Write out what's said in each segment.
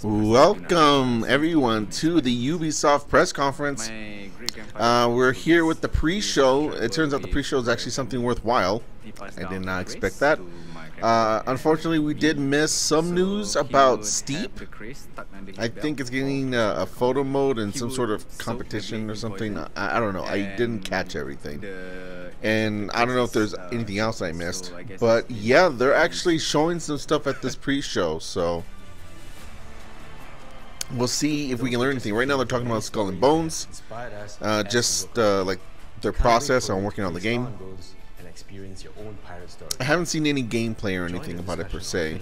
Welcome everyone to the Ubisoft press conference. We're here with the pre-show. It turns out the pre-show is actually something worthwhile. I did not expect that. Unfortunately, we did miss some news about Steep. I think it's getting a photo mode and some sort of competition or something. I don't know. I didn't catch everything. And I don't know if there's anything else I missed. But yeah, they're actually showing some stuff at this pre-show. So we'll see if we can learn anything. Right now they're talking about Skull and Bones. Just like their process on working on the game. I haven't seen any gameplay or anything about it per se.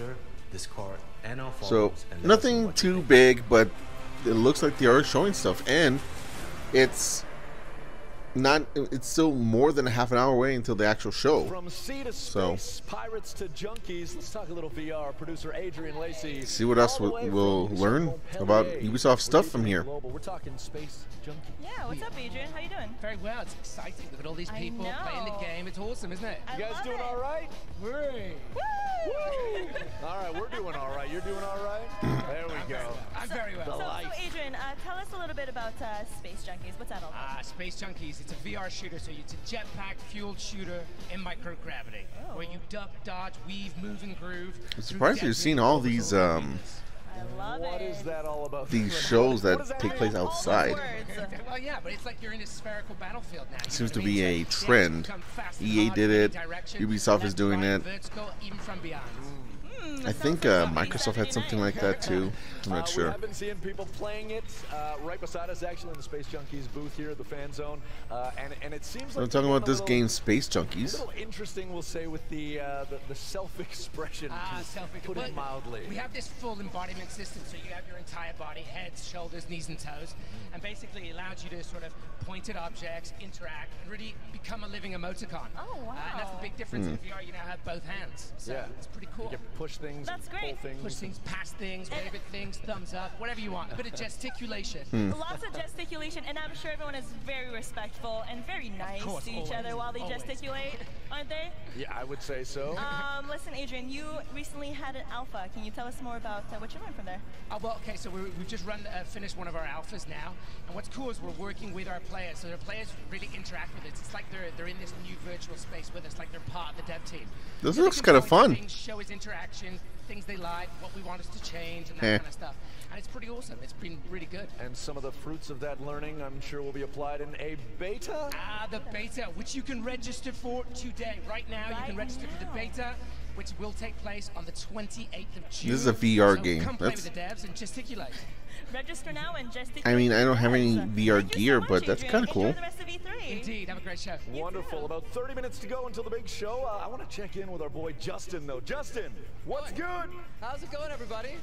So nothing too big, but it looks like they are showing stuff, and it's still more than a half an hour away until the actual show. From sea to space, pirates to junkies. Let's talk a little VR. Producer Adrian Lacey. See what else we'll learn about Ubisoft stuff from here. We're talking space junkies. Yeah, what's up, Adrian? How you doing? Very well. It's exciting. Look at all these people playing the game. It's awesome, isn't it? You guys doing all right? Woo! All right, we're doing all right. You're doing all right? There we go. I'm very well. So Adrian, tell us a little bit about Space Junkies. What's that all about? Space Junkies. It's a VR shooter, so it's a jetpack fueled shooter in microgravity, where you duck, dodge, weave, move, and groove. I'm surprised you've seen all these I love What is that all about? these shows that take place outside. Well, yeah, but it's like you're in a spherical battlefield now. It seems to be a trend. EA did it. Ubisoft is doing it. Even from beyond. I think Microsoft had something like that too. I'm not sure. We have been seeing people playing it right beside us, actually, in the Space Junkies booth here at the fan zone, and it seems like I'm talking about this game, Space Junkies. A little interesting, we'll say, with the self-expression, to put it mildly. We have this full embodiment system, so you have your entire body, heads, shoulders, knees, and toes, and basically it allows you to sort of point at objects, interact, and really become a living emoticon. Oh, wow. And that's the big difference in VR. You now have both hands, so it's pretty cool. You can push things, That's great. pull things. Push things, pass things, wave at things, thumbs up, whatever you want. A bit of gesticulation. Lots of gesticulation, and I'm sure everyone is very respectful and very nice to each other while they gesticulate, aren't they? Yeah, I would say so. Listen, Adrian, you recently had an alpha. Can you tell us more about what you learned from there? Well, okay, so we've just finished one of our alphas now, and what's cool is we're working with our players, so their players really interact with it. It's like they're in this new virtual space with us, like they're part of the dev team. This looks kind of fun. Show us interaction, things they like, what we want us to change, and that kind of stuff. And it's pretty awesome. It's been really good. And some of the fruits of that learning, I'm sure, will be applied in a beta? The beta, which you can register for today. Right now, you can register for the beta, which will take place on the 28th of June. This is a VR so game. Come play with the devs and gesticulate. Register now and gesticulate. I mean, I don't have any VR gear, but that's kind of cool. Enjoy the rest of E3. Indeed, have a great show. Wonderful. About 30 minutes to go until the big show. I want to check in with our boy Justin, though. Justin, what's good? How's it going, everybody?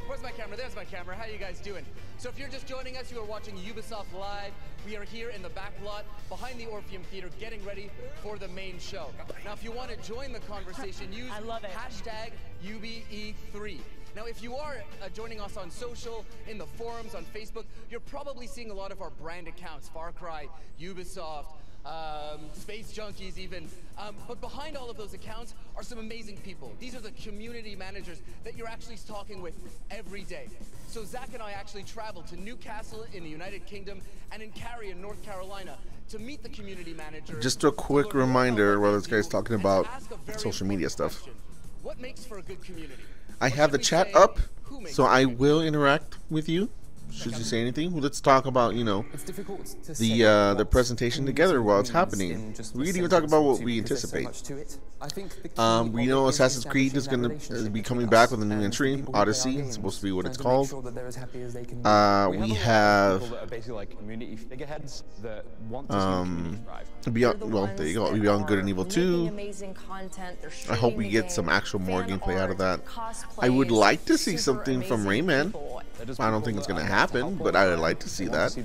Where's my camera? There's my camera. How you guys doing? So if you're just joining us, you are watching Ubisoft Live. We are here in the back lot behind the Orpheum Theater getting ready for the main show. Now, if you want to join the conversation, use hashtag UBE3. Now, if you are joining us on social, in the forums, on Facebook, you're probably seeing a lot of our brand accounts, Far Cry, Ubisoft, Space Junkies even. But behind all of those accounts are some amazing people. These are the community managers that you're actually talking with every day. So Zach and I actually traveled to Newcastle in the United Kingdom and in Cary in North Carolina to meet the community managers. Just a quick reminder while this guy's talking about social media stuff. What makes for a good community? I have the chat up, so I will interact with you. Should you say anything? Let's talk about, you know, the presentation together while it's happening. We can even talk about what we anticipate. We know Assassin's Creed is going to be coming back with a new entry, Odyssey. It's supposed to be what it's called. We have Beyond, well, there you go, Beyond Good and Evil 2. I hope we get some actual more gameplay out of that. I would like to see something from Rayman. I don't think it's going to happen, but I would like to see that.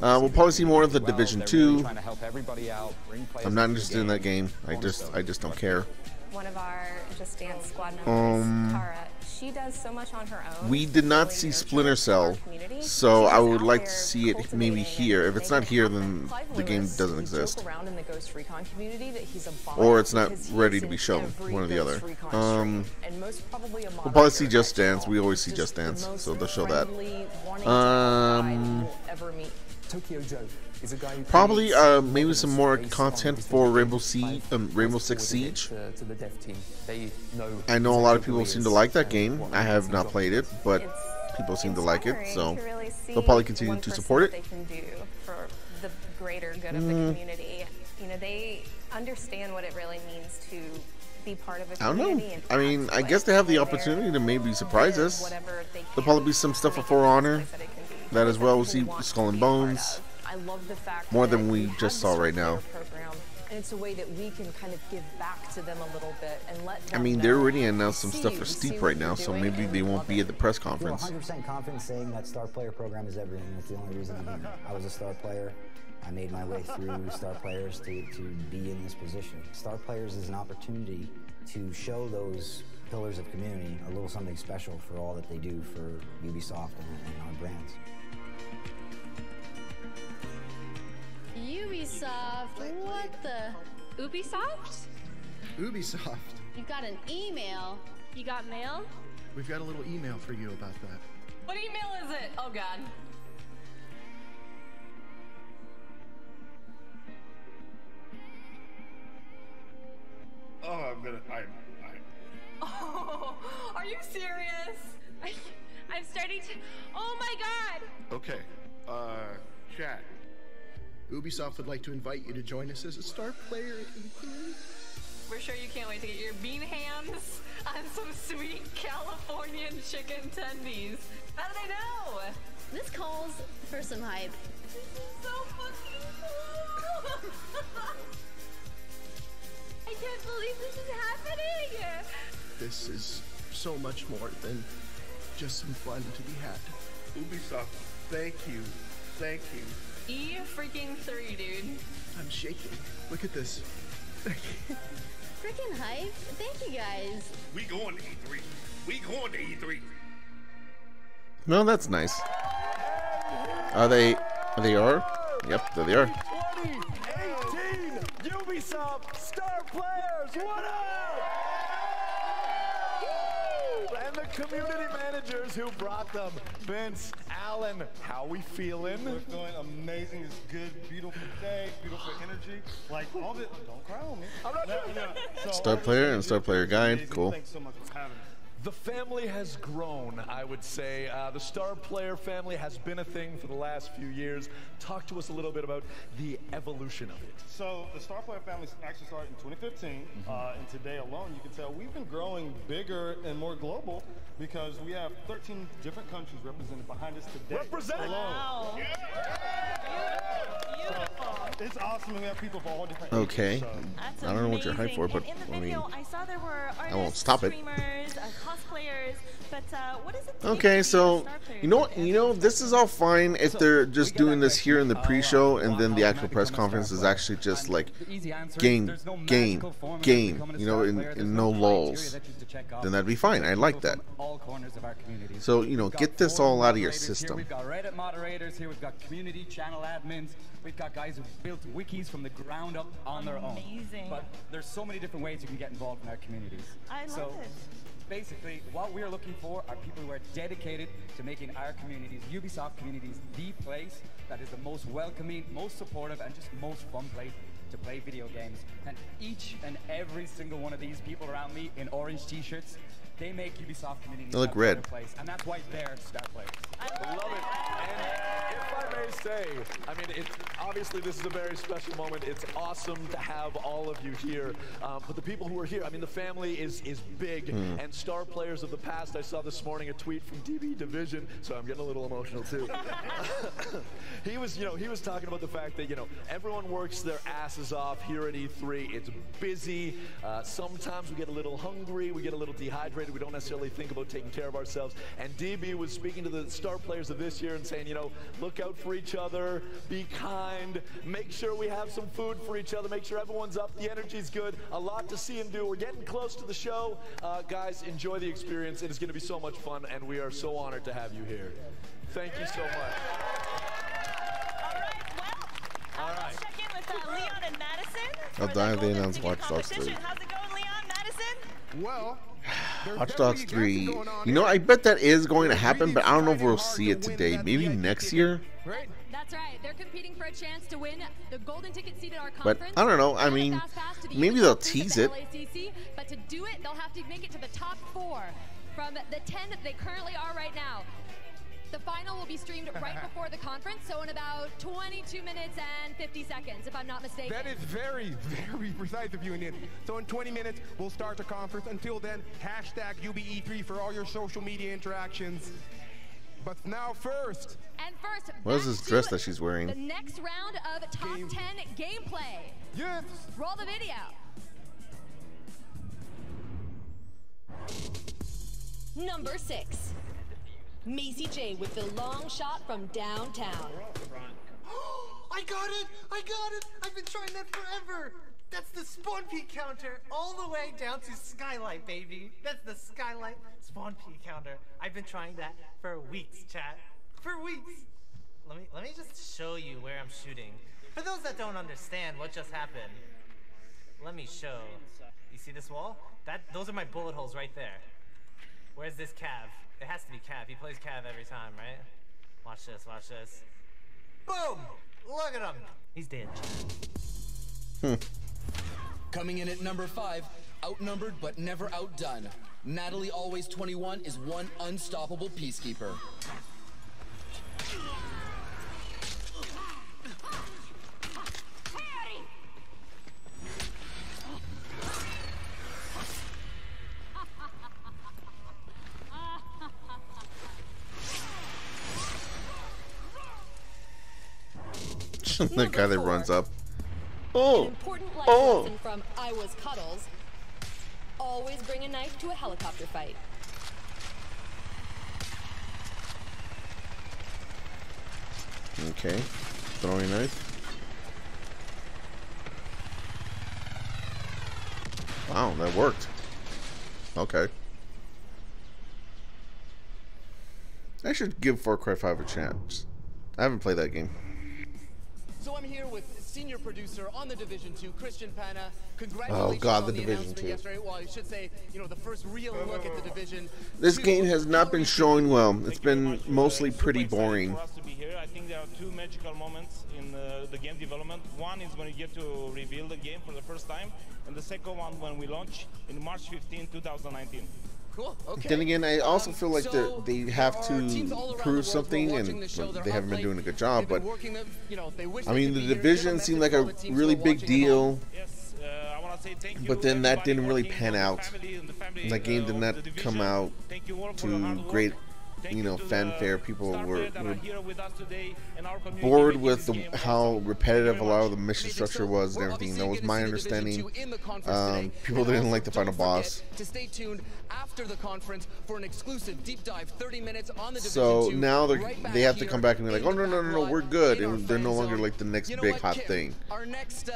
We'll probably see more of the Division 2. I'm not interested in that game. I just don't care. One of our Just Dance squad members, Kara, she does so much on her own. We did not see Splinter Cell, so I would like to see it maybe here. If it's not here, then the game doesn't exist. Or it's not ready to be shown, one or the other. We'll probably see Just Dance. We always see Just Dance, so they'll show that. Probably maybe some more content for Rainbow Six Siege. I know a lot of people seem to like that game. I have not played it, but people seem to like it, so they'll probably continue to support it. They can do for the greater good of the community. You know, they understand what it really means to be part of a community. I don't know. I mean, I guess they have the opportunity to maybe surprise us. There'll probably be some stuff for Honor. That as well. We'll see Skull and Bones. More than we just saw right now. And it's a way that we can kind of give back to them a little bit and let them I mean, they're already announced some stuff for Steep right now, so maybe they won't be at the press conference. I feel 100% confident saying that Star Player program is everything. That's the only reason I'm here. I was a Star Player. I made my way through Star Players to be in this position. Star Players is an opportunity to show those pillars of community a little something special for all that they do for Ubisoft and our brands. Ubisoft, what the? Ubisoft? Ubisoft. You got an email. You got mail? We've got a little email for you about that. What email is it? Oh God. Oh, Oh, are you serious? I'm starting to. Oh my God. Okay. Chat. Ubisoft would like to invite you to join us as a Star Player E3. We're sure you can't wait to get your bean hands on some sweet Californian chicken tendies. How do they know? This calls for some hype. This is so fucking cool. I can't believe this is happening. This is so much more than just some fun to be had. Ubisoft, thank you. Thank you. E3, dude. I'm shaking. Look at this. Thank you. Freaking hype. Thank you guys. We going to E3. We going to E3. No, that's nice. Are they? They are? Yep, there they are. 2018 Ubisoft Star Players. What up? And the community managers who brought them. Vince, Alan, how we feeling? We're doing amazing. It's good, beautiful day, beautiful energy. Like all the, don't cry on me. I'm not So, Star Player and Star Player Guide. Cool. Thanks so much for having me. The family has grown, I would say. The Star Player family has been a thing for the last few years. Talk to us a little bit about the evolution of it. So the Star Player family actually started in 2015, and today alone, you can tell we've been growing bigger and more global because we have 13 different countries represented behind us today. Represented? Alone. Wow. So it's awesome. We have people of all different Okay. ages, so. That's I don't know what you're hyped for, but in the I mean, video, I saw there were artists, won't stop it. streamers, cosplayers, but what is it? Okay, so you know what? This is all fine if they're just doing this here in the pre-show, and then the actual press conference is actually just like game, you know, in no lulls. Then that'd be fine. I like that. So get this all out of your system. We've got Reddit moderators here. We've got community channel admins. We've got guys who built wikis from the ground up on their own. But there's so many different ways you can get involved in our communities. I love it. Basically, what we're looking for are people who are dedicated to making our communities, Ubisoft communities, the place that is the most welcoming, most supportive, and just most fun place to play video games. And each and every single one of these people around me in orange t-shirts, they make Ubisoft communities They look a red. better place, and that's why they're Star Players. I love it. And if I may say, I mean, obviously this is a very special moment. It's awesome to have all of you here. But the people who are here, I mean, the family is big. And Star Players of the past, I saw this morning a tweet from DB Division, so I'm getting a little emotional too. he was talking about the fact that, everyone works their asses off here at E3. It's busy. Sometimes we get a little hungry. We get a little dehydrated. We don't necessarily think about taking care of ourselves. And DB was speaking to the Star Players of this year and saying, look out for each other, be kind, make sure we have some food for each other, make sure everyone's up, the energy's good, a lot to see and do. We're getting close to the show. Guys, enjoy the experience. It is going to be so much fun, and we are so honored to have you here. Thank you so much. All right, let's check in with Leon and Madison. I'll dive in on Watch Dogs 3. How's it going, Leon, Madison? Well, Watch Dogs 3. You know, I bet that is going to happen, but I don't know if we'll see it today. Maybe next year. That's right. They're competing for a chance to win the golden ticket seat at our But conference. I don't know. I mean, maybe they'll tease it. But to do it, they'll have to make it to the top 4 from the 10 that they currently are right now. The final will be streamed right before the conference, so in about 22 minutes and 50 seconds, if I'm not mistaken. That is very, very precise of you, Nancy. So in 20 minutes, we'll start the conference. Until then, hashtag UBE3 for all your social media interactions. But now first. And first, what is this dress that she's wearing? The next round of top 10 gameplay. Yes. Roll the video. Number 6. Macy J with the long shot from downtown. I got it! I got it! I've been trying that forever! That's the spawn peak counter all the way down to Skylight, baby. That's the Skylight spawn peak counter. I've been trying that for weeks, chat. For weeks! Let me just show you where I'm shooting. For those that don't understand what just happened, let me show. You see this wall? Those are my bullet holes right there. Where's this Cav? It has to be Cav. He plays Cav every time, right? Watch this, watch this. Boom! Look at him! He's dead. Coming in at number 5, outnumbered but never outdone. Natalie Always 21 is one unstoppable peacekeeper. The guy that runs up. An important life lesson from I Was Cuddles. Always bring a knife to a helicopter fight. Okay. Throwing knife. Wow, that worked. Okay. I should give Far Cry 5 a chance. I haven't played that game. So I'm here with senior producer on The Division 2, Christian Pana. Congratulations God, on The the Division announcement 2. yesterday. Well, I should say, you know, the first real look at The Division. This game has not been showing well. It's been mostly pretty boring. For us to be here. I think there are two magical moments in the game development. One is when you get to reveal the game for the first time, and the second one when we launch in March 15, 2019. Cool. Okay. Then again, I also feel like they have to prove something, and they haven't been doing a good job. But I mean, The Division seemed like a really big deal, but then that didn't really pan out. That game did not come out to great, fanfare. People were bored with how repetitive a lot of the mission structure was and everything. That was my understanding. People didn't like the final boss. To stay tuned after the conference for an exclusive deep dive, 30 minutes on The Division 2. So now they have to come back and be like, oh no, we're good, and they're no longer like the next big hot thing. Our next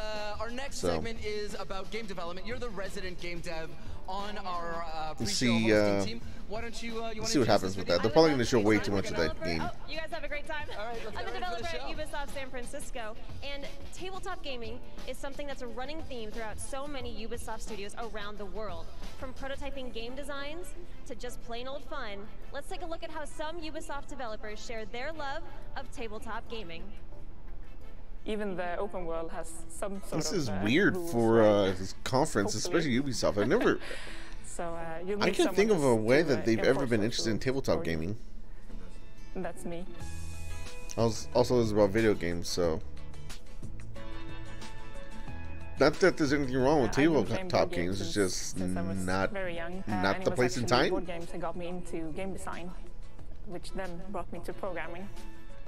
segment is about game development. You're the resident game dev on our pre-show hosting team. Why don't you let's see what happens with that. They're probably going to show way too much of that game. You guys have a great time. I'm a developer at Ubisoft San Francisco, and tabletop gaming is something that's a running theme throughout so many Ubisoft studios around the world. From prototyping game designs to just plain old fun, let's take a look at how some Ubisoft developers share their love of tabletop gaming. Even the open world has some sort This of is weird for this conference, especially Ubisoft. I've never... I can't think of a way that they've ever been interested in tabletop gaming. That's me. Also, it's about video games, so... Not that there's anything wrong with tabletop games, it's just not the place and time. Board games that got me into game design, which then brought me to programming.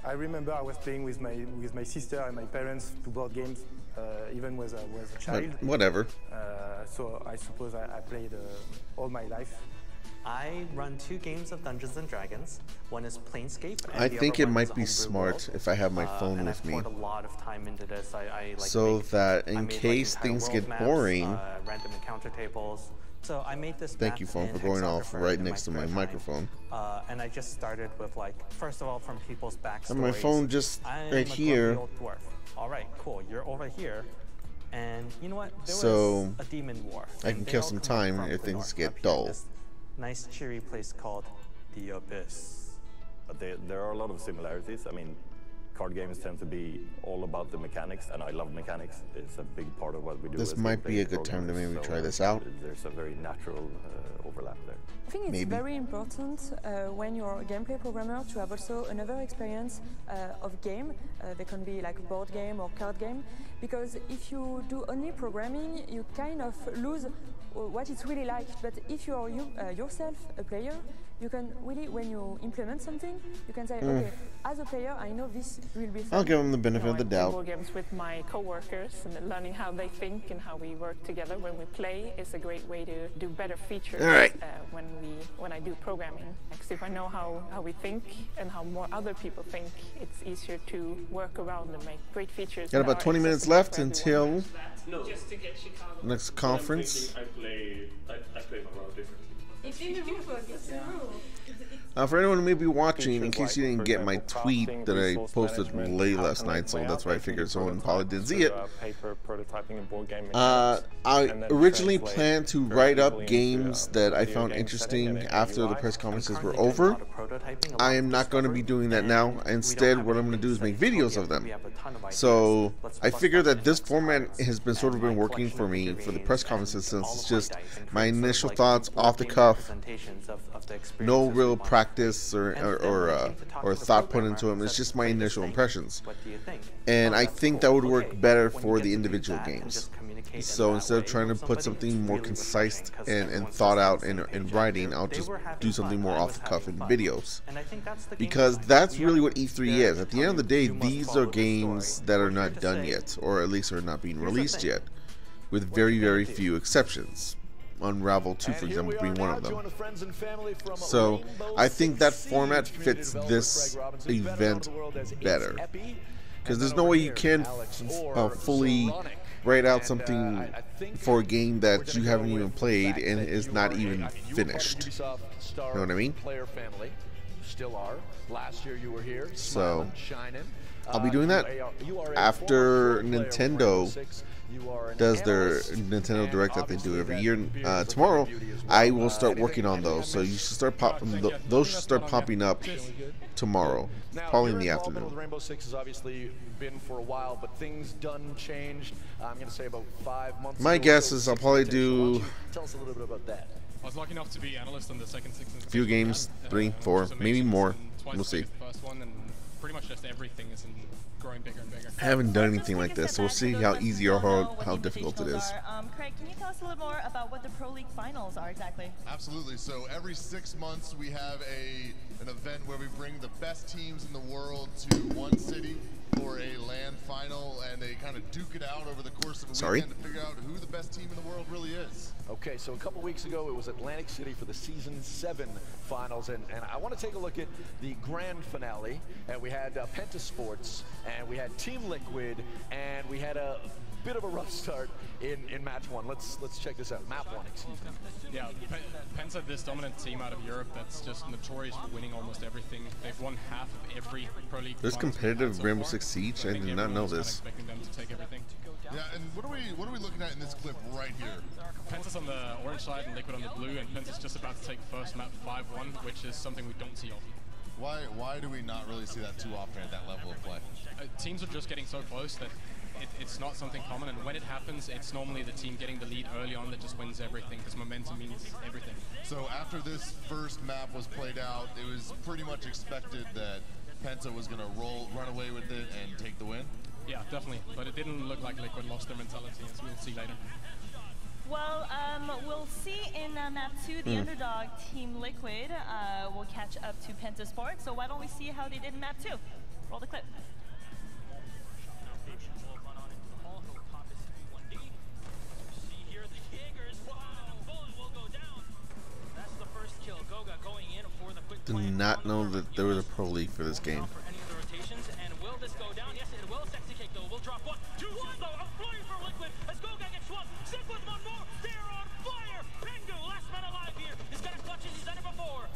I remember I was playing with my sister and my parents to board games, even when I was a child. Whatever. So I suppose I played all my life. I run 2 games of Dungeons and Dragons. One is Planescape. And I the think other it one might is be smart if I have my phone and with I've me, poured a lot of time into this. I like so that I in made, case entire things world get maps, boring. random encounter tables. So I made this. Thank you, phone, for going off right next to my microphone. And I just started with, like, first of all, from people's backstories. And my phone just right here. Old dwarf. All right, cool. You're over here, and you know what? There So was a demon war. I can kill some time if things get dull. This nice, cheery place called the Abyss. But there are a lot of similarities. I mean, card games tend to be all about the mechanics, and I love mechanics. It's a big part of what we do. This might be a good time to maybe try this out. There's a very natural overlap there. I think it's very important when you're a gameplay programmer to have also another experience of game. They can be like a board game or card game, because if you do only programming, you kind of lose what it's really like. But if you are yourself a player, you can really, when you implement something, you can say, okay, as a player, I know this will be fun. I'll give them the benefit of the doubt. Board games with my coworkers and learning how they think and how we work together when we play is a great way to do better features. All right. When I do programming, because if I know how we think and how more other people think, it's easier to work around and make great features. Got about 20 minutes left until No. next conference. I play around differently. It's in the rule book. It's in the rule. For anyone who may be watching, in case you didn't get my tweet that I posted late last night, so that's why I figured someone probably didn't see it. I originally planned to write up games that I found interesting after the press conferences were over. I am not going to be doing that now. Instead, what I'm going to do is make videos of them. So I figure that this format has been sort of been working for me for the press conferences, since it's just my initial thoughts off the cuff, no real practice or thought put into them. It's just my initial impressions, and I think that would work better for the individual games. So instead of trying to put something more concise and thought out in writing, I'll just do something more off the cuff in videos, because that's really what E3 is. At the end of the day, these are games that are not done yet, or at least are not being released yet, with very, very few exceptions. Unravel 2, for example, being one of them. So I think that format fits this event better, because there's no way you can fully write out something for a game that you haven't even played and is not even finished. You know what I mean? So I'll be doing that after Nintendo does their Nintendo Direct that they do every year. Tomorrow, I will start working on those. So you should start those should start popping up tomorrow, probably in the afternoon. The Rainbow Six has obviously been for a while, but things done changed. I'm going to say about 5 months. My guess is I'll probably do. Tell us a little bit about that. I was lucky enough to be analyst on the second Six. A few games, 3, 4, maybe more. We'll see. First one, and pretty much just everything is growing bigger and bigger. I haven't done anything like this, so we'll see how easy or how difficult it is. Craig, can you tell us a little more about what the Pro League Finals are exactly? Absolutely. So every 6 months we have an event where we bring the best teams in the world to one city for a LAN final, and they kind of duke it out over the course of a weekend to figure out who the best team in the world really is. Okay, so a couple weeks ago it was Atlantic City for the Season 7 finals, and I want to take a look at the grand finale. And we had Pentasports, and we had Team Liquid, and we had a bit of a rough start in match 1. Let's check this out. Map 1, excuse me. Yeah, Penta, this dominant team out of Europe that's just notorious for winning almost everything. They've won half of every Pro League. There's competitive Rainbow Six Siege. I did not know this. Expecting them to take everything. Yeah, and what are we looking at in this clip right here? Penta's on the orange side and Liquid on the blue, and Penta's just about to take first map 5-1, which is something we don't see often. Why do we not really see that too often at that level of play? Teams are just getting so close that it's not something common, and when it happens, it's normally the team getting the lead early on that just wins everything, because momentum means everything. So after this first map was played out, it was pretty much expected that Penta was going to run away with it and take the win? Yeah, definitely, but it didn't look like Liquid lost their mentality, as we'll see later. Well, we'll see in map 2, the underdog Team Liquid will catch up to Pentasports. So why don't we see how they did in map 2? Roll the clip. Bullet will go down. That's the first kill. not know that there was a pro league for this game. And will this go down? Yes, it will. Sexy Cake though will drop 1, 2, 1 though. A flurry for Liquid as GOG gets one. Sick with one more. They're on fire. Pengu, last man alive here. He's got a clutch as he's done it before.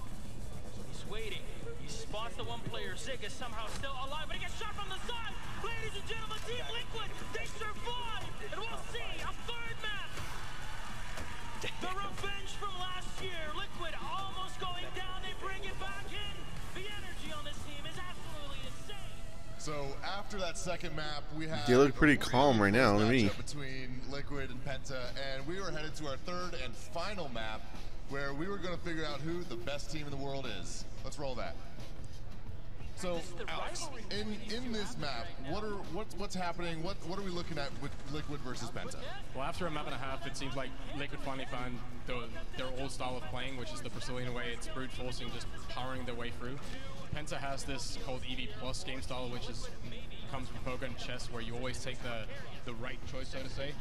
He's waiting. He spots the one player. Zig is somehow still alive, but he gets shot from the side. Ladies and gentlemen, Team Liquid, they survive. And we'll see a third map. The revenge from last year. Liquid almost going down. They bring it back in. The energy on this team is absolutely insane. So after that second map, we had They look pretty calm right now to me. between Liquid and Penta, and we were headed to our third and final map, where we were going to figure out who the best team in the world is. Let's roll that. So, Alex, in this map, what's happening? What are we looking at with Liquid versus Penta? Well, after a map and a half, it seems like Liquid finally found their old style of playing, which is the Brazilian way. It's brute forcing, just powering their way through. Penta has this called EV Plus game style, which comes from poker and chess, where you always take the right choice, so to say.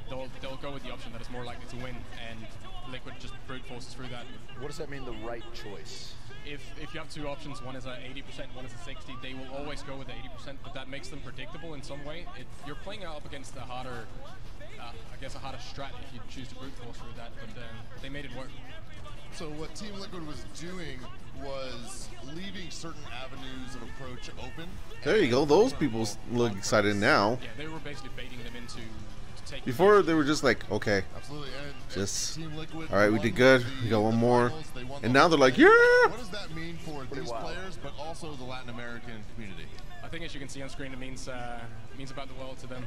They'll go with the option that is more likely to win, and Liquid just brute forces through that. What does that mean, the right choice? If you have two options, one is at 80%, one is at 60%, they will always go with the 80%, but that makes them predictable in some way. You're playing up against a harder, I guess a harder strat if you choose to brute force through that, but they made it work. So what Team Liquid was doing was leaving certain avenues of approach open. There you go. Those people look excited now. Yeah, they were basically baiting them into taking. Before they were just like, okay, absolutely. just all right, we did good. We got one more, and now they're like, yeah. What does that mean for these players, but also the Latin American community? I think, as you can see on screen, it means about the world to them.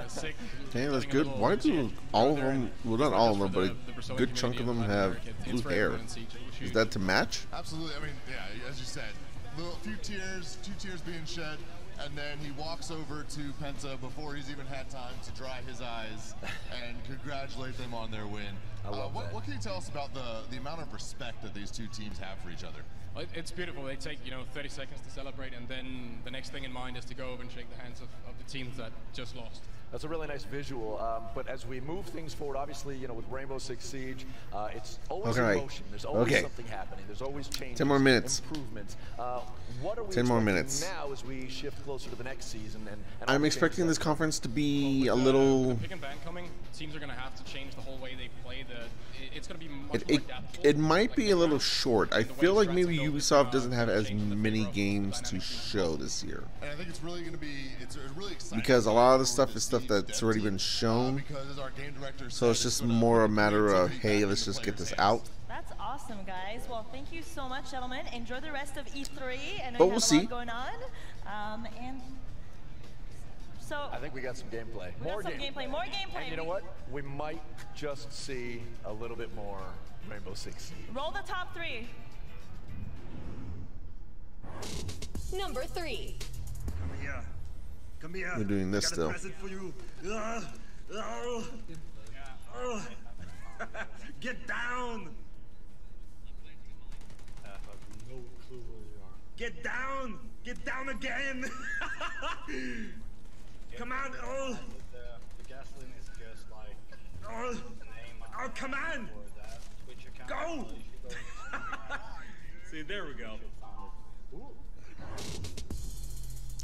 Sick. Okay, that's good. Why do all of them? Well, not all of them, but a good chunk of them have blue hair. Is that to match? Absolutely. I mean, yeah, as you said, two tears being shed, and then he walks over to Penta before he's even had time to dry his eyes and congratulate them on their win. I love that. What can you tell us about the amount of respect that these two teams have for each other? It's beautiful. They take 30 seconds to celebrate, and then the next thing in mind is to go over and shake the hands of the teams that just lost. That's a really nice visual. But as we move things forward, obviously, with Rainbow Six Siege, it's always in motion. There's always something happening. There's always changes, 10 more minutes. Improvements. What are we 10 more minutes now as we shift closer to the next season? And I'm expecting this conference to be a little. The pick and ban coming, teams are going to have to change the whole way they play. It's going to be much more adaptable. It might be a little short. I feel like maybe Ubisoft doesn't have as many games to show this year. And I think it's really going to be it's really exciting because a lot of the stuff is stuff that's already been shown. So it's just more a matter of, hey, let's just get this out. That's awesome, guys. Well, thank you so much, gentlemen. Enjoy the rest of E3. I know But you we'll have a see. lot going on. And so I think we got some gameplay. More gameplay. And you know what? We might just see a little bit more Rainbow Six Siege. Roll the top 3. Number 3. Come here. Come here. We're doing this I got still. a present for you. Get down. I have no clue where you are. Get down. Get down again. Come on. Oh. The gasoline is just like Oh. the name. Oh, come on. For that Twitch account. Go. See, there we go.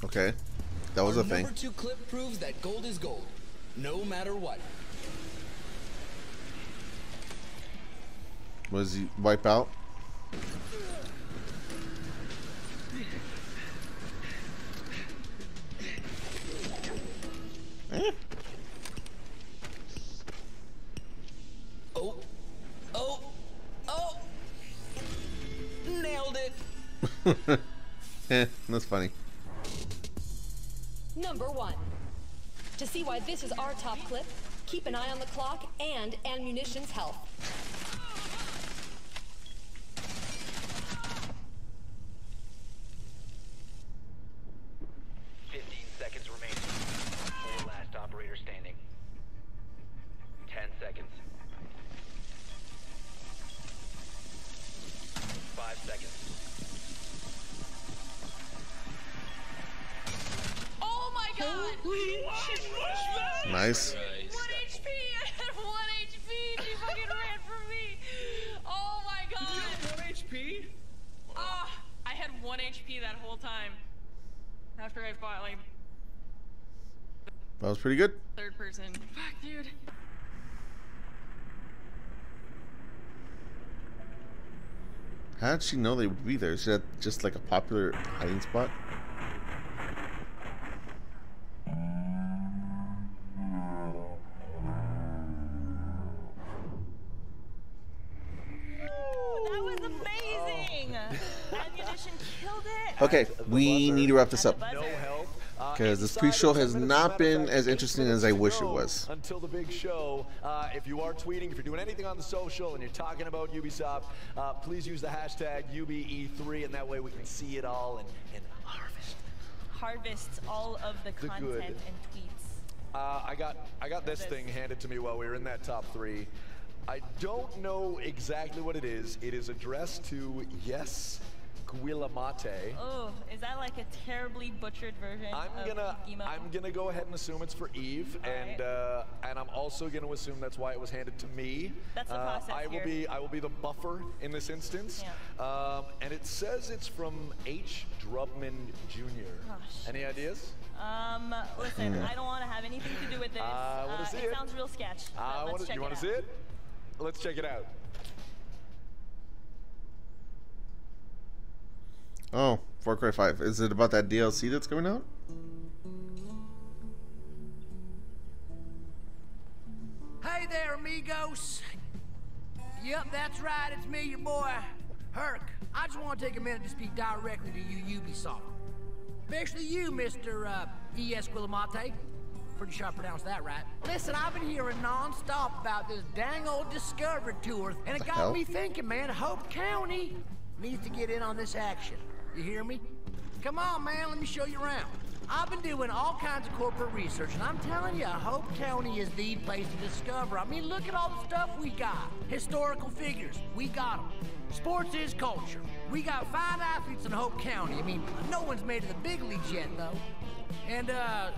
Okay, that was a thing. Number 2 clip proves that gold is gold, no matter what. Was he wipe out? Oh, oh, oh! Nailed it! That's funny. Number 1. To see why this is our top clip, keep an eye on the clock and ammunition's health. Nice. 1 HP! I had 1 HP! She fucking ran from me! Oh my god! 1 HP? MVP that whole time. After I fought like That was pretty good. third person. Fuck, dude. How did she know they would be there? Is that just like a popular hiding spot? That was amazing! Ammunition killed it. Okay, we need to wrap this up. No help. Because this pre-show has not been as interesting as I wish it was. Until the big show. If you are tweeting, if you're doing anything on the social and you're talking about Ubisoft, please use the hashtag UBE3, and that way we can see it all and Harvest all of the content good. and tweets. I got this thing handed to me while we were in that top 3. I don't know exactly what it is. It is addressed to Yes Guillemate. Oh, is that like a terribly butchered version of Guillemot? I'm gonna go ahead and assume it's for Eve, and I'm also gonna assume that's why it was handed to me. That's the process I will be the buffer in this instance. Yeah. And it says it's from H. Drummond Jr. Oh, Any ideas? Listen, I don't want to have anything to do with this. I wanna see it. Sounds real sketch. Let's check You want to it see it? Let's check it out. Oh, Far Cry 5. Is it about that DLC that's coming out? Hey there, amigos. Yep, that's right. It's me, your boy, Herc. I just want to take a minute to speak directly to you, Ubisoft. Especially you, Mr. E.S. Guillemate. Pretty sure I pronounced that right. Listen, I've been hearing non-stop about this dang old Discovery Tour, and it got me thinking, man, Hope County needs to get in on this action. You hear me? Come on, man, let me show you around. I've been doing all kinds of corporate research, and I'm telling you, Hope County is the place to discover. I mean, look at all the stuff we got. Historical figures, we got them. Sports is culture. We got fine athletes in Hope County. I mean, no one's made it to the big leagues yet, though. And,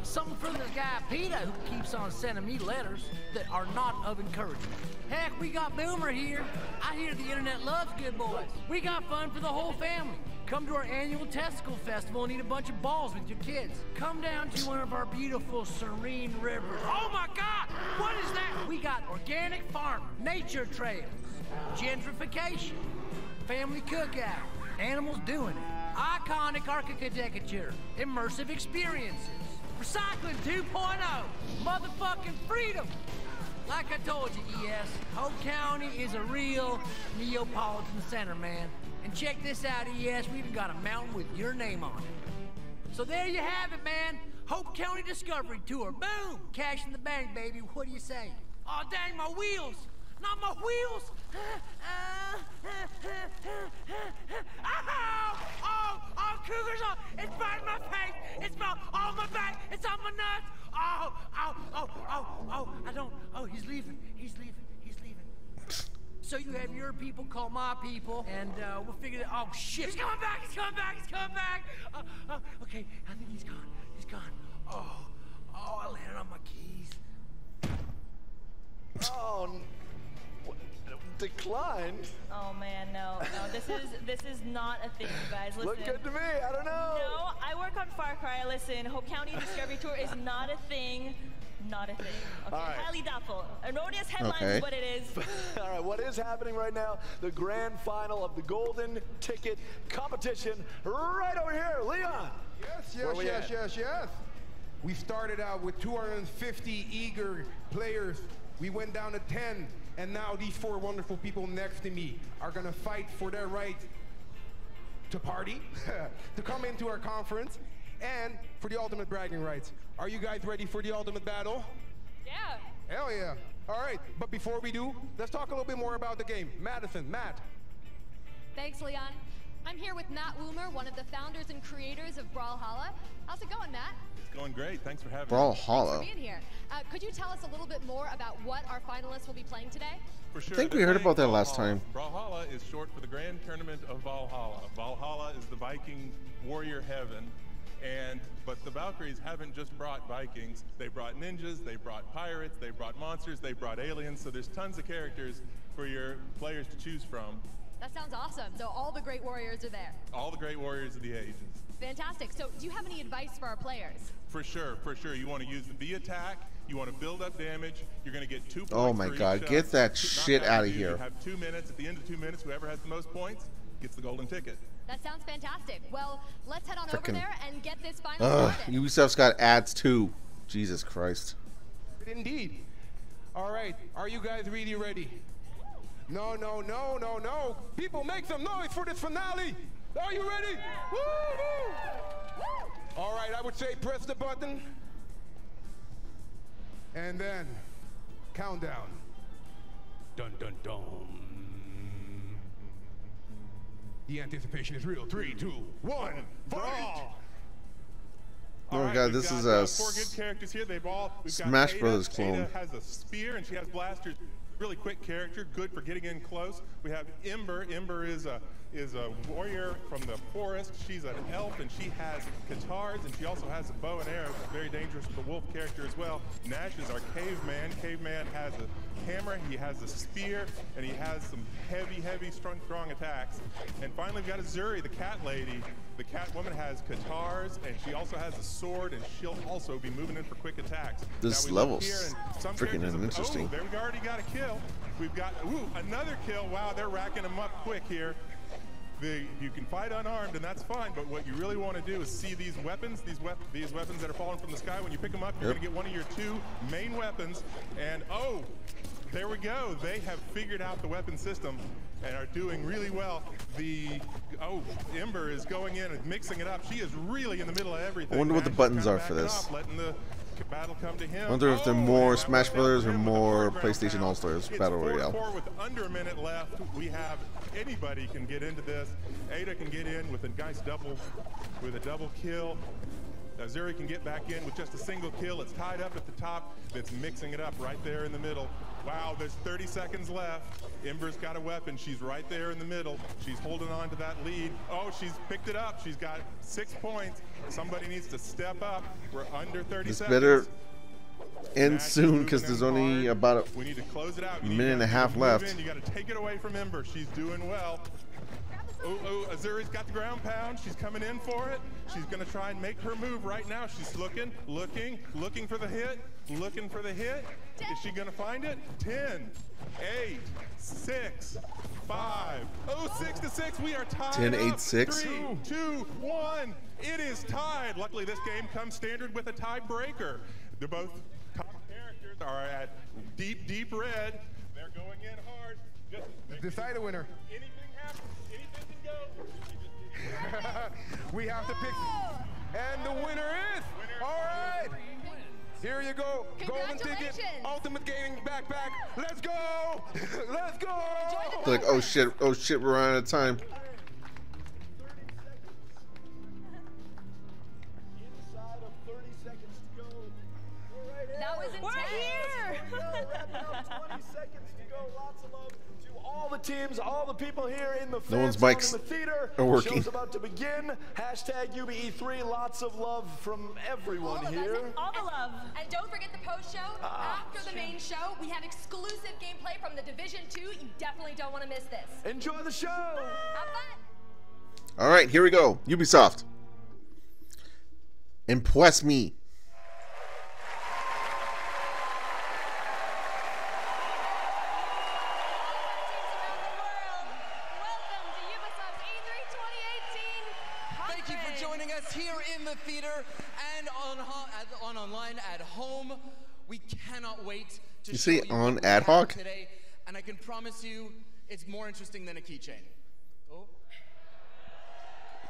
something from this guy, Peter, who keeps on sending me letters that are not of encouragement. Heck, we got Boomer here. I hear the internet loves good boys. We got fun for the whole family. Come to our annual testicle festival and eat a bunch of balls with your kids. Come down to one of our beautiful, serene rivers. Oh my God! What is that? We got organic farming, nature trails, gentrification, family cookout, animals doing it, iconic architecture, immersive experiences, recycling 2.0, motherfucking freedom. Like I told you, ES, Hope County is a real Neapolitan center, man. And check this out, ES, we even got a mountain with your name on it. So there you have it, man. Hope County Discovery Tour. Boom! Cash in the bank, baby. What do you say? Oh, dang, my wheels! Not my wheels! Oh, cougars! It's biting my face! It's on my back! It's on my nuts! I don't... Oh, he's leaving. He's leaving. So you have your people call my people, and we'll figure that. Oh shit! He's coming back! He's coming back! He's coming back! Okay, I think he's gone. He's gone. Oh, I landed on my keys. Oh, declined. Oh man, no. This is not a thing, you guys. Listen. Look good to me. I don't know. No, I work on Far Cry. Listen, Hope County Discovery Tour is not a thing. Not a thing. Okay, right. Highly doubtful. Erroneous headlines is what it is. All right, what is happening right now? The grand final of the Golden Ticket competition right over here. Leon. Yes. We started out with 250 eager players. We went down to 10, and now these 4 wonderful people next to me are going to fight for their right to party, to come into our conference, and for the ultimate bragging rights. Are you guys ready for the ultimate battle? Yeah. Hell yeah. All right, but before we do, let's talk a little bit more about the game. Matt. Thanks, Leon. I'm here with Matt Woomer, one of the founders and creators of Brawlhalla. How's it going, Matt? It's going great. Thanks for having me. Brawlhalla. Thanks for being here. Could you tell us a little bit more about what our finalists will be playing today? For sure. I think we heard about that last time. Brawlhalla is short for the Grand Tournament of Valhalla. Valhalla is the Viking warrior heaven. But the Valkyries haven't just brought Vikings. They brought ninjas, they brought pirates, they brought monsters, they brought aliens. So there's tons of characters for your players to choose from. That sounds awesome. So all the great warriors are there. All the great warriors of the ages. Fantastic. So do you have any advice for our players? For sure, for sure. You want to use the V attack. You want to build up damage. You're going to get 2 points. Oh my God! Get that shit out of here. You have 2 minutes. At the end of 2 minutes, whoever has the most points gets the golden ticket. That sounds fantastic. Well, let's head on over there and get this final started. Ubisoft's got ads too. Jesus Christ. Indeed. All right. Are you guys really ready? No, no, no, no, no. People, make some noise for this finale. Are you ready? Woo-hoo! All right. I would say press the button. And then countdown. Dun, dun, dun. The anticipation is real. 3, 2, 1, brawl! Oh my God, this is a 4 good characters here. They've all Smash Brothers clone. Ada has a spear and she has blasters. Really quick character, good for getting in close. We have Ember. Ember is a warrior from the forest. She's an elf and she has guitars and she also has a bow and arrow. Very dangerous for the wolf character as well. Nash is our caveman. Caveman has a hammer, he has a spear, and he has some heavy, strong attacks. And finally we've got Azuri, the cat lady. The cat woman has guitars and she also has a sword and she'll also be moving in for quick attacks. This level's freaking interesting. Oh, there we already got a kill. We've got another kill. Wow, they're racking them up quick here. You can fight unarmed and that's fine, but what you really want to do is see these weapons, these weapons that are falling from the sky. When you pick them up, you're going to get one of your 2 main weapons. And oh, there we go. They have figured out the weapon system and are doing really well. Ember is going in and mixing it up. She is really in the middle of everything. I wonder what the buttons are for this. Letting the battle come to him. I wonder if they're more Smash Brothers or more PlayStation All-Stars Battle Royale. 4 with under a minute left. We have anybody can get into this. Ada can get in with a nice double kill. Azuri can get back in with just a single kill. It's tied up at the top. It's mixing it up right there in the middle. Wow, there's 30 seconds left. Ember's got a weapon. She's right there in the middle. She's holding on to that lead. Oh, she's picked it up. She's got 6 points. Somebody needs to step up. We're under 30 seconds. This better end soon because there's only about we need to close it out. a minute and a half left. You got to take it away from Ember. She's doing well. Oh, Azuri's got the ground pound. She's coming in for it. She's going to try and make her move right now. She's looking for the hit, looking for the hit. Is she going to find it? 10, 8, 6, 5. Oh, 6 to 6. We are tied. 10, 8, 6. 3, 2, 1. It is tied. Luckily, this game comes standard with a tiebreaker. They're both top characters are at deep red. They're going in hard. Decide a winner. Anything happens. Anything can go. We have to pick. And the winner is. All right. Here you go. Golden ticket. Ultimate gaming backpack. Let's go. Let's go. Like, oh shit, we're running out of time. That was intense. We're here. 20 seconds to go. Lots of love to all the teams, all the people here in the No one's fan mics zone, in the theater. are working. Show's about to begin. Hashtag UBE3. Lots of love from everyone here. All the love. And don't forget the post show. After the main show, we have exclusive gameplay from the Division 2. You definitely don't want to miss this. Enjoy the show. Have fun. All right, here we go. Ubisoft. Impress me. Here in the theater and online at home. We cannot wait to You show say you on what we ad have hoc? today, and I can promise you it's more interesting than a keychain. Oh.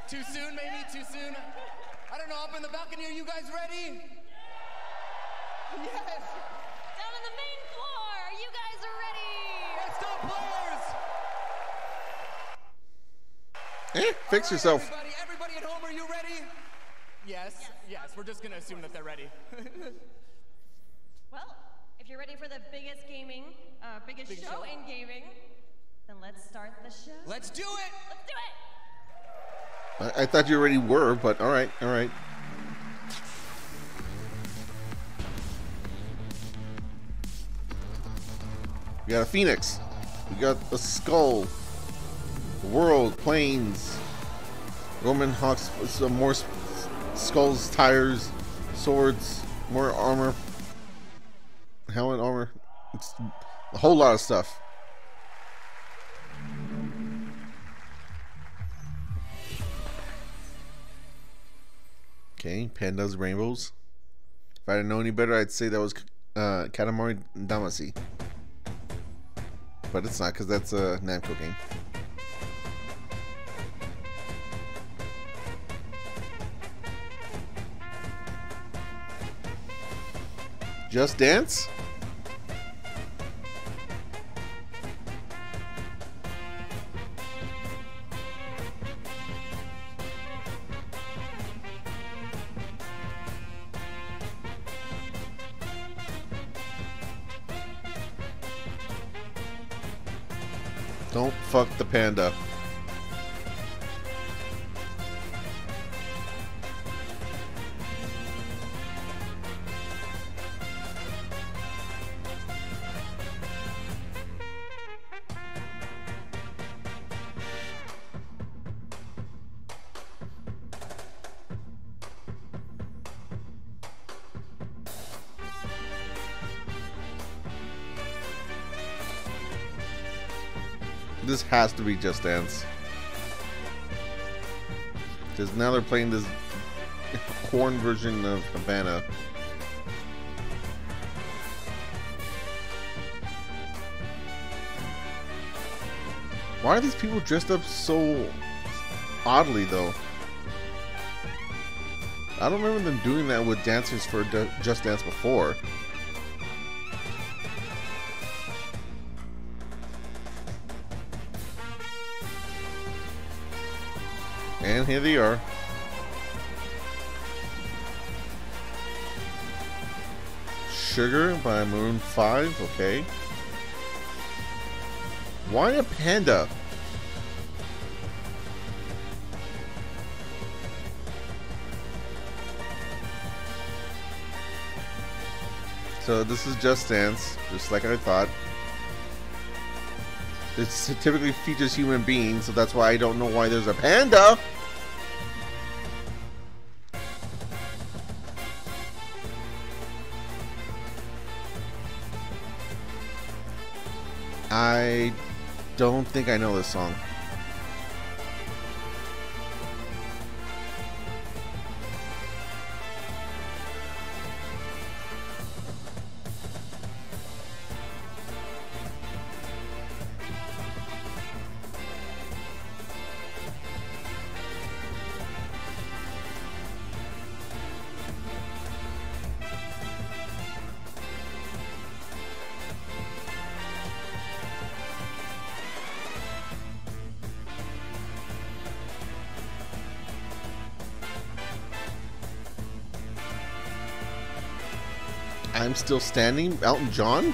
Too soon, maybe? Too soon? I don't know, up in the balcony, are you guys ready? Yes! Down on the main floor, you guys are ready! Let's go, players! Fix yourself. Everybody at home, are you ready? Yes, we're just gonna assume that they're ready. Well, if you're ready for the biggest biggest show in gaming, then let's start the show. Let's do it! Let's do it! I thought you already were, but all right. We got a phoenix. We got a skull. World, planes, Roman hawks, some more skulls, tires, swords, more armor, helmet armor. It's a whole lot of stuff. Okay, pandas, rainbows. If I didn't know any better, I'd say that was Katamari Damacy. But it's not, because that's a Namco game. Just Dance? Don't fuck the panda. This has to be Just Dance. Because now they're playing this corn version of Havana. Why are these people dressed up so oddly, though? I don't remember them doing that with dancers for Just Dance before. And here they are. Sugar by Maroon 5, okay. Why a panda? So this is Just Dance, just like I thought. This typically features human beings, so that's why I don't know why there's a panda. I don't think I know this song. I'm Still Standing, Elton John?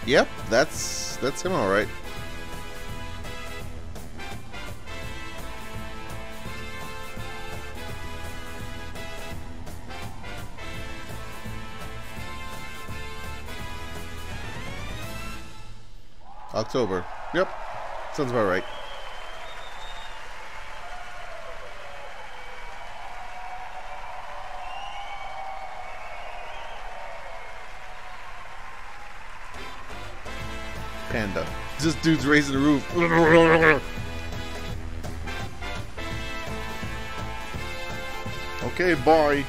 Yep, that's him, all right. October. Yep. Sounds about right. Panda. This dude's raising the roof. Okay, bye.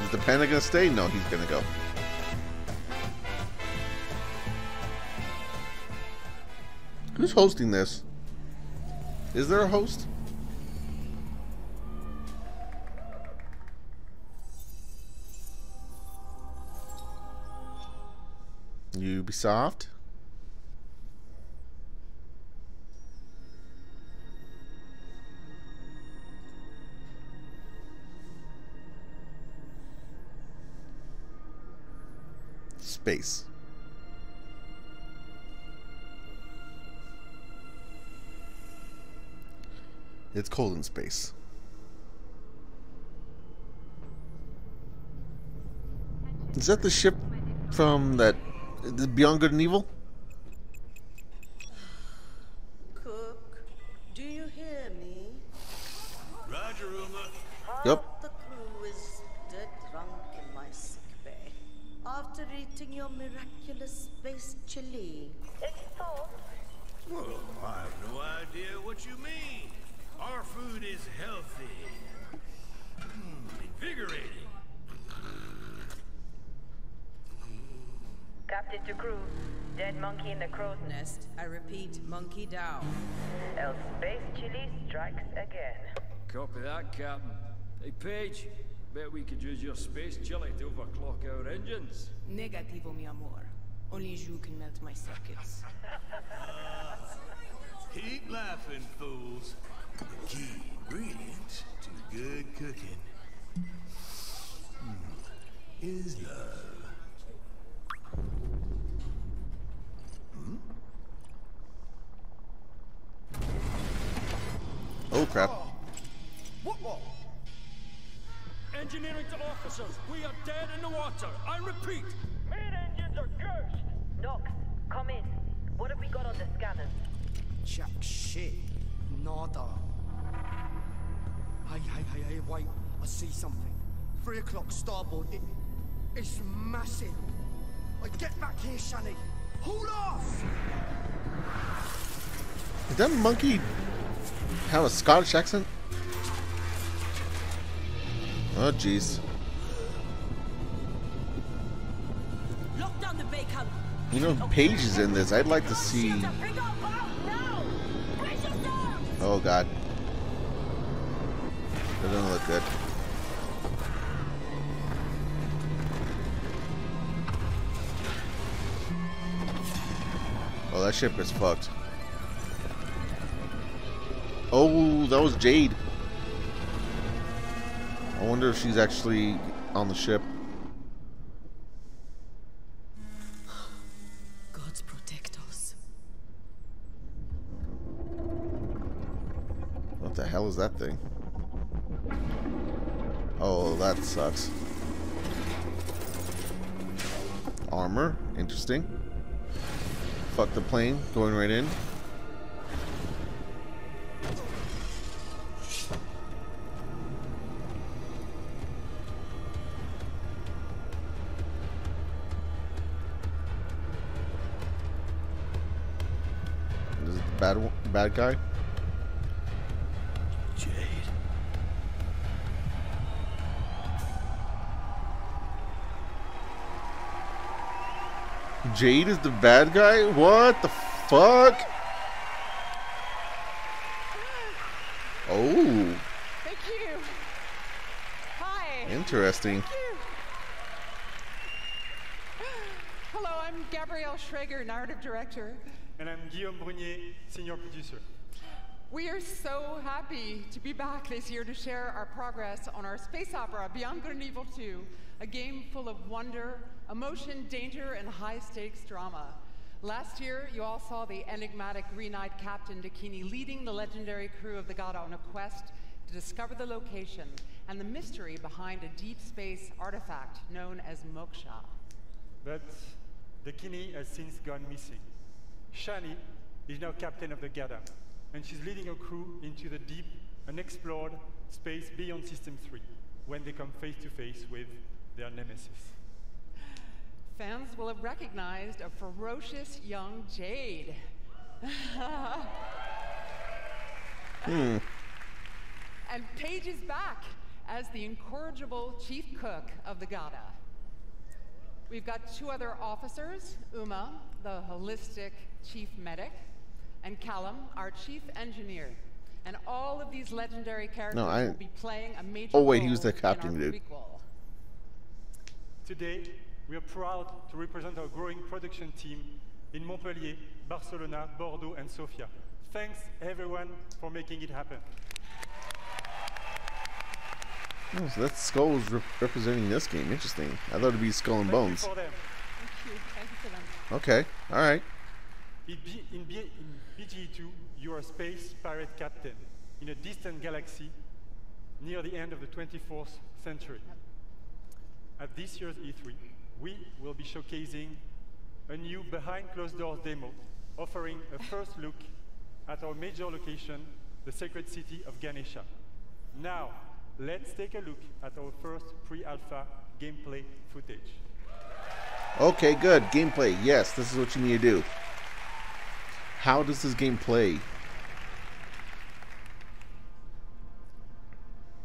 Is the panda gonna stay? No, he's gonna go. Who's hosting this? Is there a host? Ubisoft? Space. It's cold in space. Is that the ship from that Beyond Good and Evil? Cook, do you hear me? Roger, Uma. Yep. The crew is dead drunk in my sick bay after eating your miraculous space chili. Well, I have no idea what you mean. Our food is healthy. Invigorating. Captain to crew, dead monkey in the crow's nest. I repeat, monkey down. El space chili strikes again. Copy that, Captain. Hey, Paige, bet we could use your space chili to overclock our engines. Negativo, mi amor. Only you can melt my circuits. Keep laughing, fools. The key ingredient to good cooking is love. Oh crap. Engineering to officers, we are dead in the water. I repeat. Main engines are cursed. Nox, come in. What have we got on the scanners? Jack shit. Nada. Hey, wait. I see something. 3 o'clock starboard. It's massive. Get back here, Shani. Hold off! Did that monkey have a Scottish accent? Oh jeez. Lock down the bay column. You know, Paige is in this. I'd like to see. Oh god. That doesn't look good. Oh, that ship is fucked. Oh, that was Jade. I wonder if she's actually on the ship. Gods protect us. What the hell is that thing? Oh, that sucks. Armor, interesting. Fuck the plane, going right in. This is the bad guy. Jade is the bad guy? What the fuck? Oh. Thank you. Hi. Interesting. Thank you. Hello, I'm Gabrielle Schrager, narrative director. And I'm Guillaume Brunier, senior producer. We are so happy to be back this year to share our progress on our space opera, Beyond Good and Evil 2, a game full of wonder, emotion, danger, and high-stakes drama. Last year, you all saw the enigmatic green-eyed Captain Dakini leading the legendary crew of the Gada on a quest to discover the location and the mystery behind a deep space artifact known as Moksha. But Dakini has since gone missing. Shani is now captain of the Gada, and she's leading a crew into the deep, unexplored space beyond System 3, when they come face to face with their nemesis. Fans will have recognized a ferocious young Jade. And Paige is back as the incorrigible chief cook of the Gada. We've got 2 other officers, Uma, the holistic chief medic, and Callum, our chief engineer. And all of these legendary characters will be playing a major role he was the captain, dude. prequel. Today, we are proud to represent our growing production team in Montpellier, Barcelona, Bordeaux, and Sofia. Thanks, everyone, for making it happen. Oh, so that Skull was representing this game. Interesting. I thought it'd be Skull and Bones. Thank you for them. Okay, alright. In BGE2, you are a space pirate captain in a distant galaxy near the end of the 24th century. At this year's E3, we will be showcasing a new behind closed doors demo, offering a first look at our major location, the sacred city of Ganesha. Now, let's take a look at our first pre-alpha gameplay footage. Okay, good. Gameplay. Yes, this is what you need to do. How does this game play?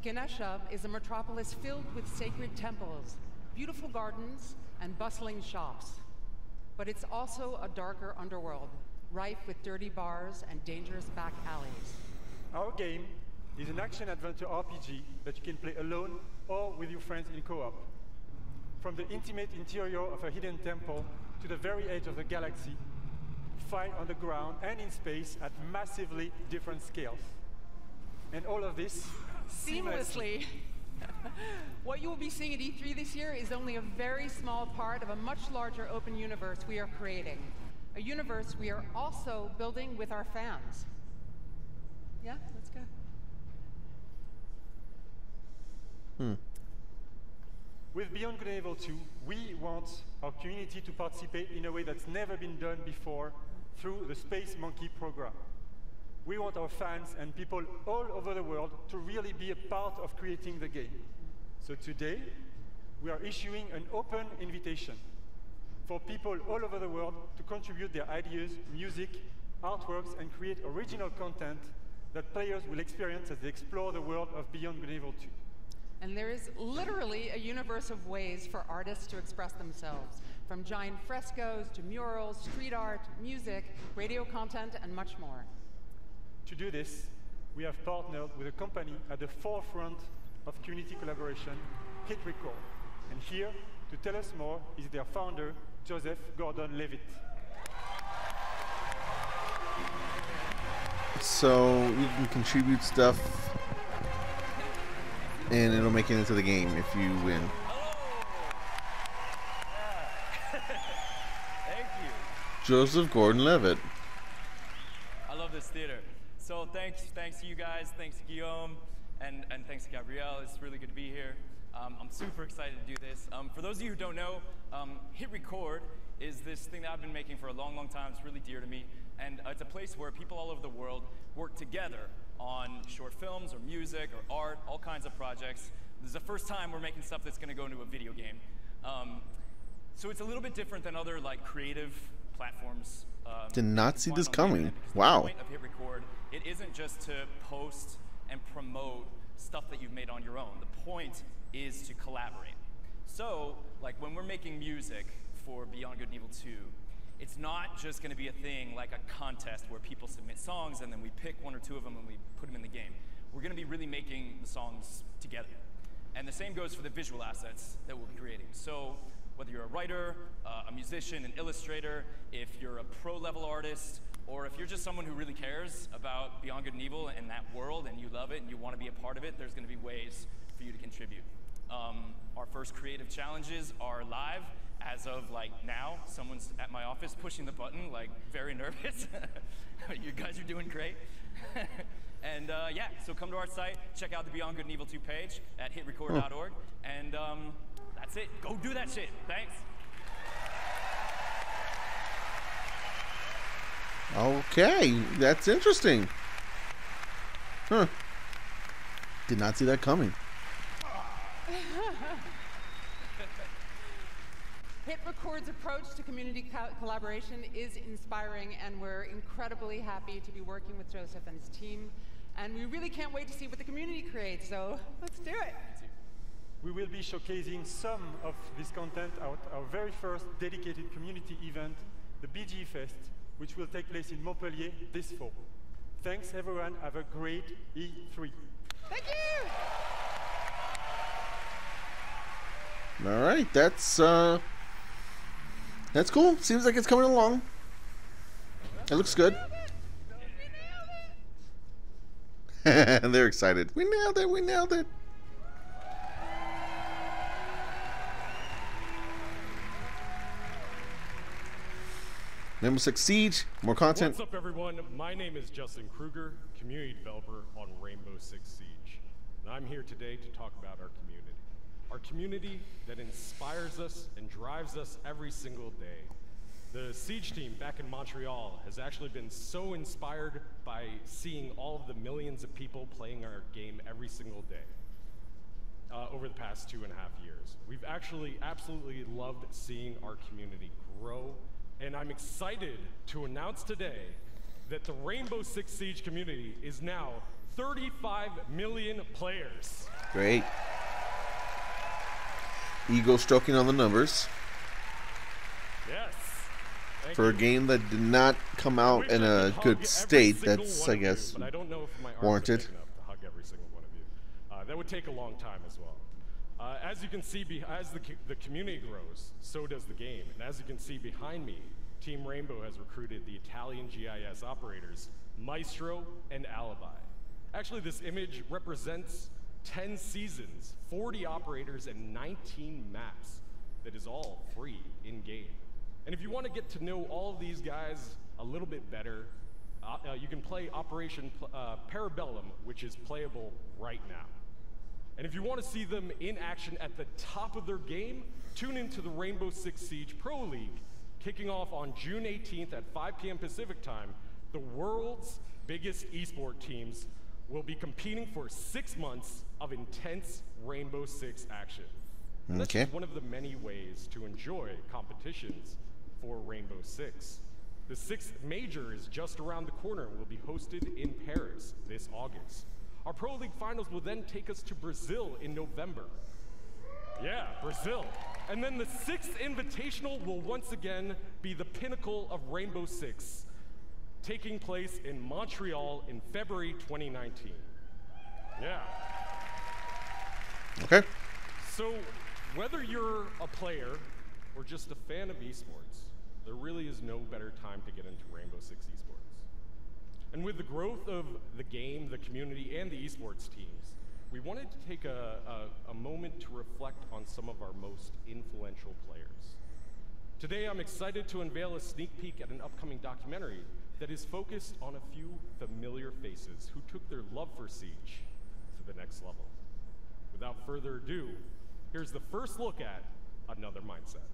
Ganesha is a metropolis filled with sacred temples, beautiful gardens, and bustling shops. But it's also a darker underworld, rife with dirty bars and dangerous back alleys. Our game is an action-adventure RPG that you can play alone or with your friends in co-op. From the intimate interior of a hidden temple to the very edge of the galaxy, fight on the ground and in space at massively different scales. And all of this seamlessly. What you will be seeing at E3 this year is only a very small part of a much larger open universe we are creating. A universe we are also building with our fans. Yeah, let's go. With Beyond Good and Evil 2, we want our community to participate in a way that's never been done before through the Space Monkey program. We want our fans and people all over the world to really be a part of creating the game. So today, we are issuing an open invitation for people all over the world to contribute their ideas, music, artworks, and create original content that players will experience as they explore the world of Beyond Good and Evil 2. And there is literally a universe of ways for artists to express themselves, from giant frescoes to murals, street art, music, radio content, and much more. To do this, we have partnered with a company at the forefront of community collaboration, Hit Record. And here, to tell us more, is their founder, Joseph Gordon-Levitt. So you can contribute stuff, and it'll make it into the game if you win. Thank you. Joseph Gordon-Levitt. I love this theater. So thanks to you guys, thanks to Guillaume, and thanks to Gabrielle. It's really good to be here. I'm super excited to do this. For those of you who don't know, Hit Record is this thing that I've been making for a long, long time. It's really dear to me. And it's a place where people all over the world work together on short films or music or art, all kinds of projects. This is the first time we're making stuff that's going to go into a video game. So it's a little bit different than other like creative platforms. Did not see this coming. Wow. The point of Hit Record, it isn't just to post and promote stuff that you've made on your own. The point is to collaborate. So, like when we're making music for Beyond Good and Evil 2, it's not just going to be a thing like a contest where people submit songs and then we pick one or two of them and we put them in the game. We're going to be really making the songs together. And the same goes for the visual assets that we'll be creating. So whether you're a writer, a musician, an illustrator, if you're a pro-level artist, or if you're just someone who really cares about Beyond Good and Evil and that world and you love it and you want to be a part of it, there's going to be ways for you to contribute. Our first creative challenges are live. As of like now, someone's at my office pushing the button, like very nervous. You guys are doing great. And yeah, so come to our site, check out the Beyond Good and Evil 2 page at hitrecord.org, and that's it. Go do that shit. Thanks. Okay, that's interesting. Huh. Did not see that coming. Hit Record's approach to community collaboration is inspiring, and we're incredibly happy to be working with Joseph and his team. And we really can't wait to see what the community creates, so let's do it. We will be showcasing some of this content at our very first dedicated community event, the BGE Fest, which will take place in Montpellier this fall. Thanks, everyone. Have a great E3. Thank you! All right, that's cool. Seems like it's coming along. It looks good. They're excited. We nailed it. We nailed it. Rainbow Six Siege. More content. What's up, everyone? My name is Justin Kruger, community developer on Rainbow Six Siege. And I'm here today to talk about our community. our community that inspires us and drives us every single day. The Siege team back in Montreal has actually been so inspired by seeing all of the millions of people playing our game every single day over the past 2.5 years. We've actually absolutely loved seeing our community grow, and I'm excited to announce today that the Rainbow Six Siege community is now 35 million players. Great. Ego stroking on the numbers. Yes. For a game that did not come out in a good state, that's, I guess, but I don't know if my arms warranted. are big enough to hug every single one of you. That would take a long time as well. As you can see, as the community grows, so does the game. And as you can see behind me, Team Rainbow has recruited the Italian GIS operators, Maestro and Alibi. Actually, this image represents 10 seasons, 40 operators, and 19 maps that is all free in-game. And if you want to get to know all of these guys a little bit better, you can play Operation Parabellum, which is playable right now. And if you want to see them in action at the top of their game, tune into the Rainbow Six Siege Pro League, kicking off on June 18th at 5 p.m. Pacific time. The world's biggest esport teams will be competing for 6 months of intense Rainbow Six action. And that's just one of the many ways to enjoy competitions for Rainbow Six. The 6th major is just around the corner and will be hosted in Paris this August. Our Pro League finals will then take us to Brazil in November. Yeah, Brazil. And then the 6th Invitational will once again be the pinnacle of Rainbow Six, taking place in Montreal in February 2019. Yeah. Okay. So, whether you're a player or just a fan of esports, there really is no better time to get into Rainbow Six esports. And with the growth of the game, the community, and the esports teams, we wanted to take a moment to reflect on some of our most influential players. Today, I'm excited to unveil a sneak peek at an upcoming documentary that is focused on a few familiar faces who took their love for Siege to the next level. Without further ado, here's the first look at Another Mindset.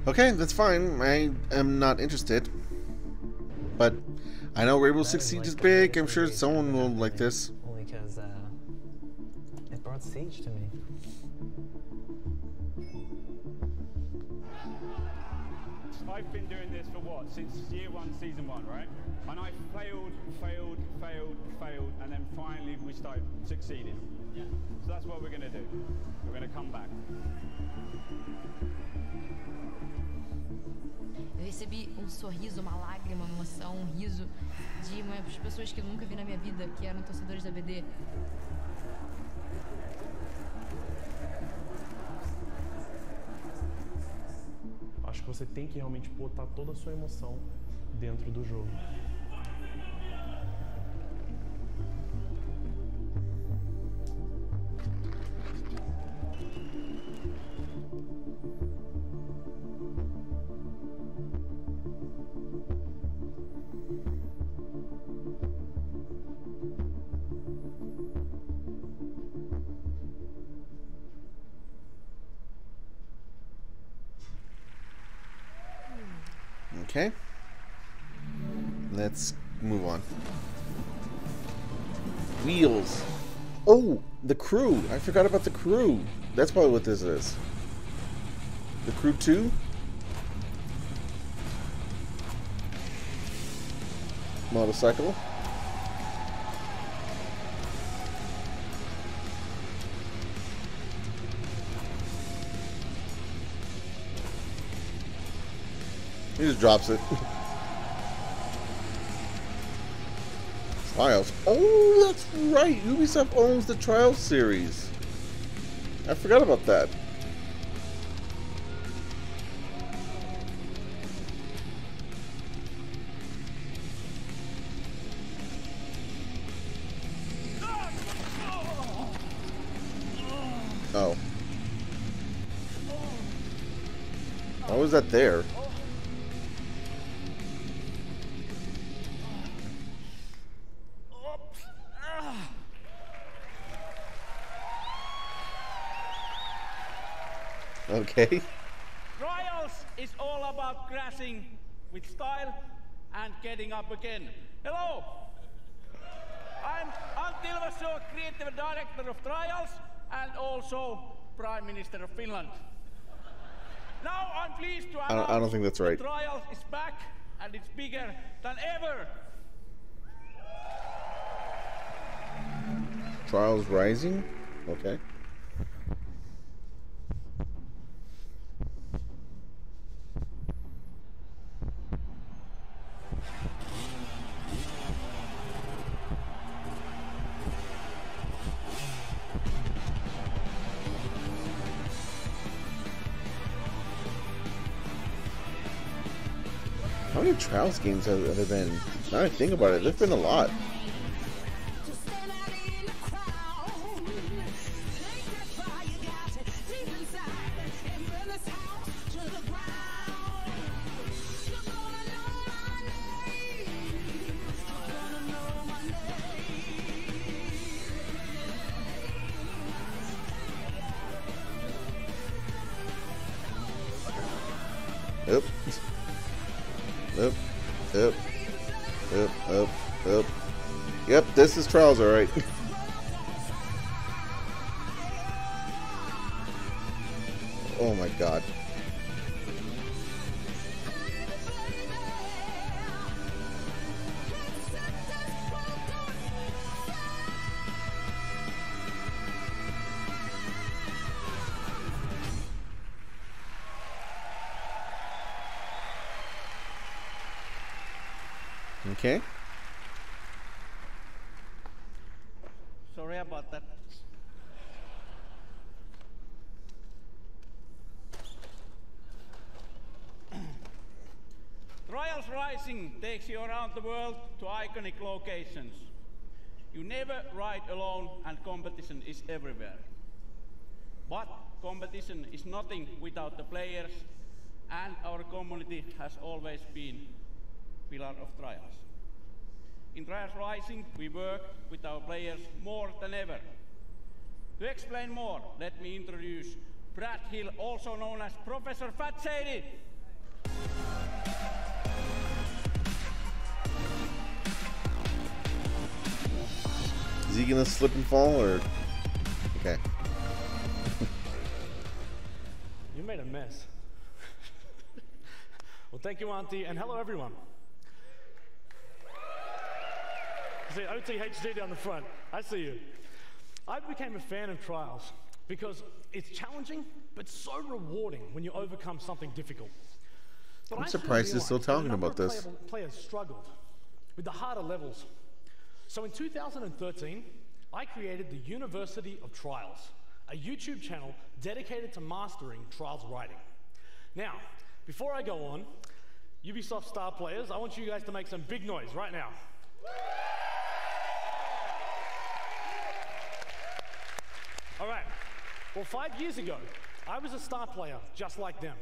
Okay, that's fine. I am not interested. But I know Rainbow Six Siege is big. I'm sure someone will like this. Only because it brought Siege to me. I've been doing this for what? Since year 1, season 1, right? And I failed, and then finally we started succeeding. Yeah. So that's what we're going to do. We're going to come back. Eu recebi sorriso, uma lágrima, uma emoção, riso de umas pessoas que eu nunca vi na minha vida, que eram torcedores da BD. Acho que você tem que realmente botar toda a sua emoção dentro do jogo. Okay. Let's move on. Wheels. Oh, the crew. I forgot about the crew. That's probably what this is. The crew 2? Motorcycle. He just drops it. Trials. Oh, that's right. Ubisoft owns the Trials series. I forgot about that. Oh. Why was that there? Okay. Trials is all about crashing with style and getting up again. Hello, I'm Antti Ilvassuo, Creative Director of Trials and also Prime Minister of Finland. Now I'm pleased to announce I don't think that's right. that Trials is back and it's bigger than ever. Trials Rising? Okay. How many Trials games have there been? Now that I think about it, there's been a lot. Yep. Yep. Yep. Yep. Yep. Yep. Yep. This is Trials, all right. Oh my God. Okay. Sorry about that. Trials Rising takes you around the world to iconic locations. You never ride alone and competition is everywhere. But competition is nothing without the players, and our community has always been a pillar of Trials. In Trials Rising, we work with our players more than ever. To explain more, let me introduce Brad Hill, also known as Professor Fat Shady. Is he gonna slip and fall, or? Okay. You made a mess. Well, thank you, Auntie, and hello, everyone. See OTHD down the front. I see you. I became a fan of Trials because it's challenging, but so rewarding when you overcome something difficult. But I'm surprised they're still talking about this. Players struggled with the harder levels. So in 2013, I created the University of Trials, a YouTube channel dedicated to mastering Trials writing. Now, before I go on, Ubisoft star players, I want you guys to make some big noise right now. All right, well, 5 years ago, I was a star player just like them.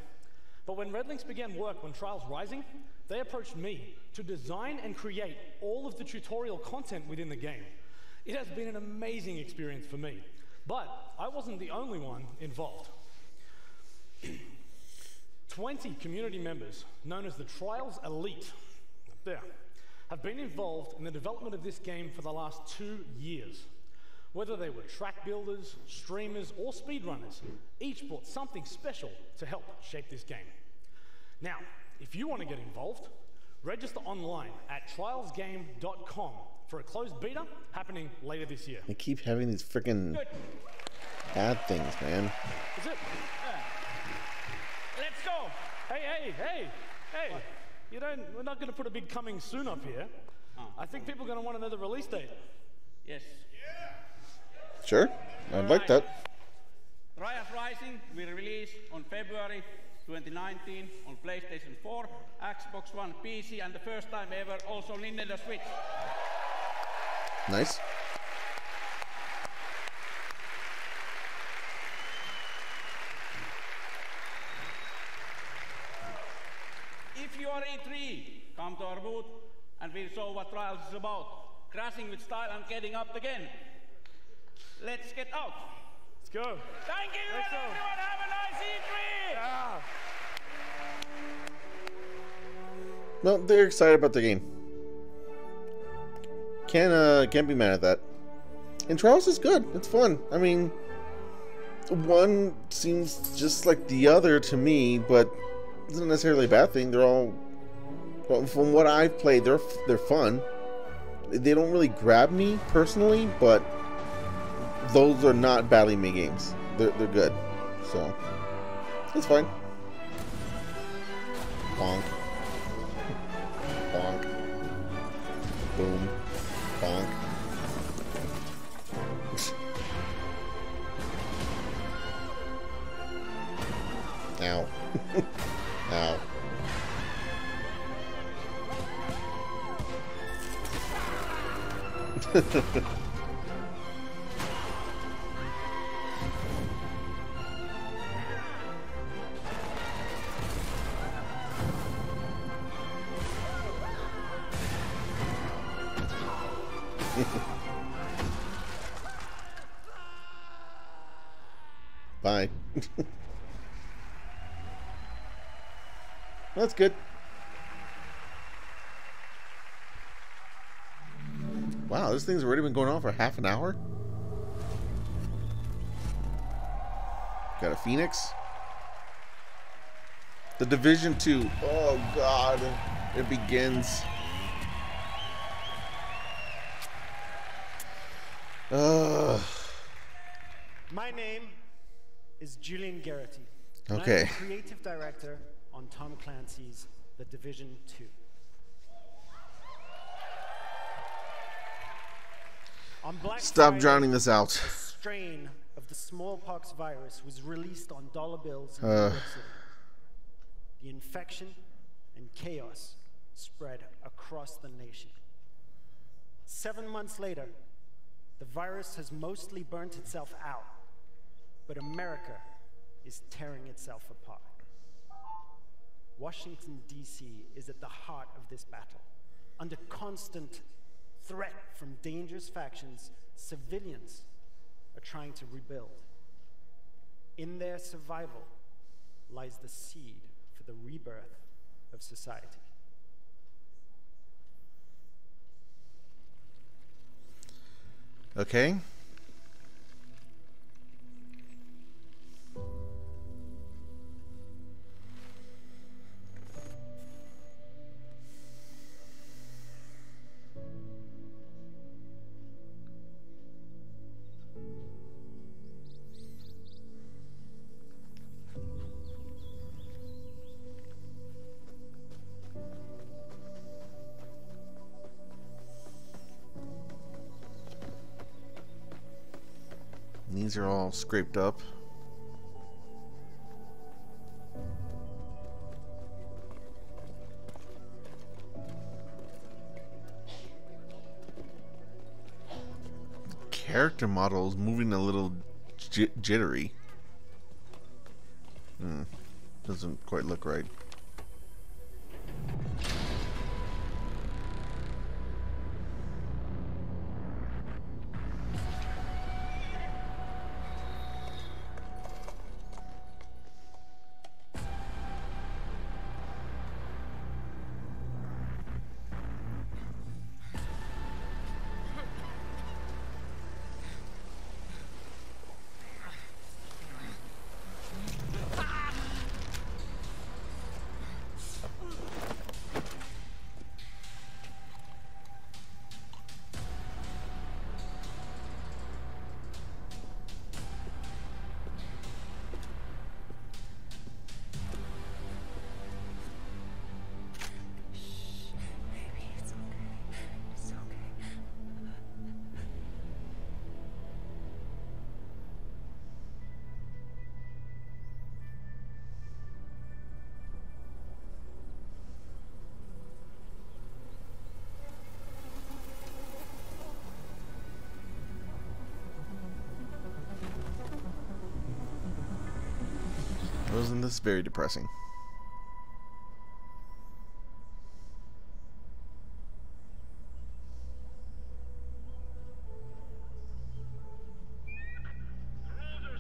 But when Redlinks began work on Trials Rising, they approached me to design and create all of the tutorial content within the game. It has been an amazing experience for me, but I wasn't the only one involved. 20 community members, known as the Trials Elite, up there, have been involved in the development of this game for the last 2 years. Whether they were track builders, streamers, or speedrunners, each brought something special to help shape this game. Now, if you want to get involved, register online at trialsgame.com for a closed beta happening later this year. They keep having these freaking bad things, man. Is it? Let's go! Hey! What? We're not going to put a big coming soon up here. I think people are going to want to know the release date. Yes. Sure, I'd like that. Trials Rising will release on February 2019 on PlayStation 4, Xbox One, PC, and the first time ever also Nintendo Switch. Nice. If you are E3, come to our booth and we'll show what Trials is about. Crashing with style and getting up again. Let's get out. go. Thank you, Let's go. everyone. Have a nice E3. Yeah. No, they're excited about the game. Can't be mad at that. And Trials is good. It's fun. I mean, one seems just like the other to me, but isn't necessarily a bad thing. They're all, well, from what I've played, they're fun. They don't really grab me personally, but those are not badly made games. They're good. So it's fine. Bonk. Bonk. Boom. Bonk. Ow. Ow. Bye. That's good. Wow, this thing's already been going on for half an hour. Got a Phoenix. The Division 2. Oh God, it begins. My name is Julian Garrity. Okay. I'm the creative director on Tom Clancy's The Division 2. On Black Stop Friday, drowning this out. A strain of the smallpox virus was released on dollar bills in New York City. The infection and chaos spread across the nation. 7 months later, the virus has mostly burnt itself out, but America is tearing itself apart. Washington, D.C. is at the heart of this battle. Under constant threat from dangerous factions, civilians are trying to rebuild. In their survival lies the seed for the rebirth of society. Okay. These are all scraped up. Character model is moving a little jittery. Doesn't quite look right. Wasn't this very depressing? Rules are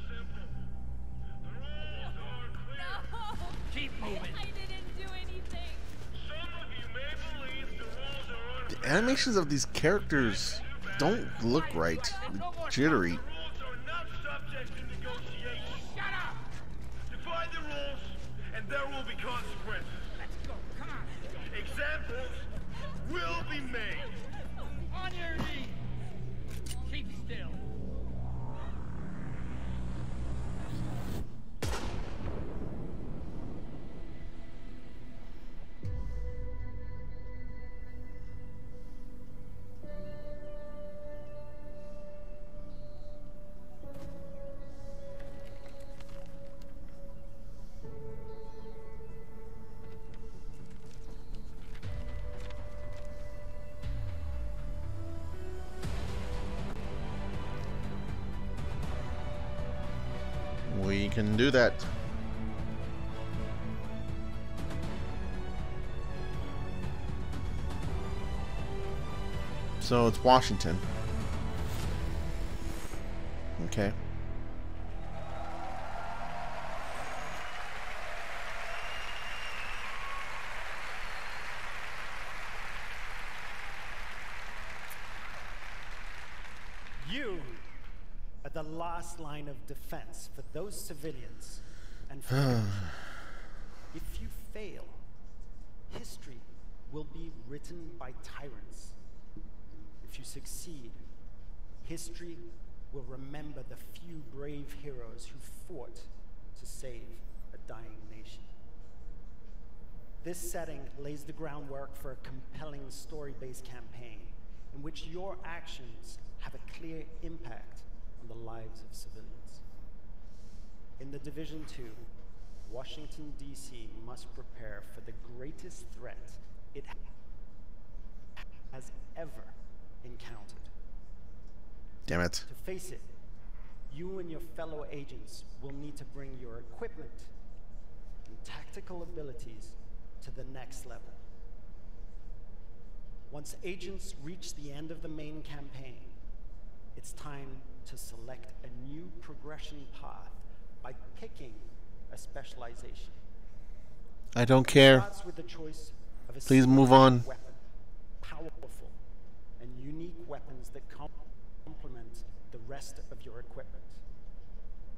animations of these characters don't look right. Jittery. Shut up! Defy the rules, and there will be consequences. Let's go, come on. Examples will be made. On your knees. Keep still. We can do that. So it's Washington. Okay. You are the last line of defense for those civilians and for you. If you fail, history will be written by tyrants. If you succeed, history will remember the few brave heroes who fought to save a dying nation. This setting lays the groundwork for a compelling story-based campaign in which your actions have a clear impact on the lives of civilians. In The Division 2, Washington, D.C. must prepare for the greatest threat it has ever encountered. Damn it. To face it, you and your fellow agents will need to bring your equipment and tactical abilities to the next level. Once agents reach the end of the main campaign, it's time to select a new progression path by picking a specialization. I don't care. It starts with the choice of a Please move on. weapon, powerful and unique weapons that complement the rest of your equipment.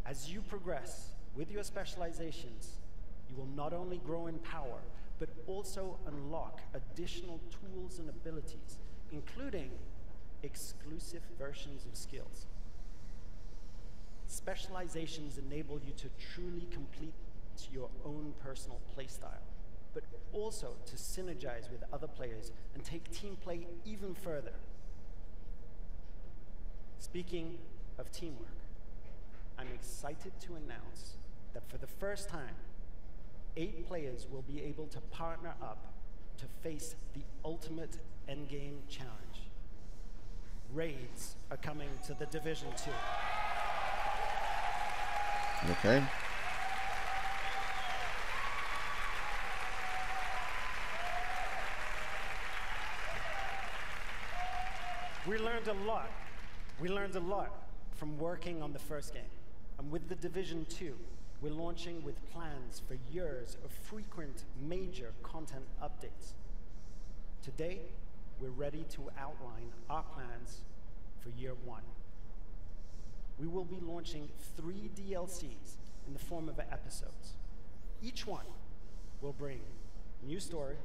As you progress with your specializations, you will not only grow in power, but also unlock additional tools and abilities, including exclusive versions of skills. Specializations enable you to truly complete your own personal playstyle, but also to synergize with other players and take team play even further. Speaking of teamwork, I'm excited to announce that for the first time, 8 players will be able to partner up to face the ultimate endgame challenge. Raids are coming to The Division 2. Okay. We learned a lot. We learned a lot from working on the first game. And with The Division 2, we're launching with plans for years of frequent major content updates. Today, we're ready to outline our plans for year 1. We will be launching 3 DLCs in the form of episodes. Each one will bring new story,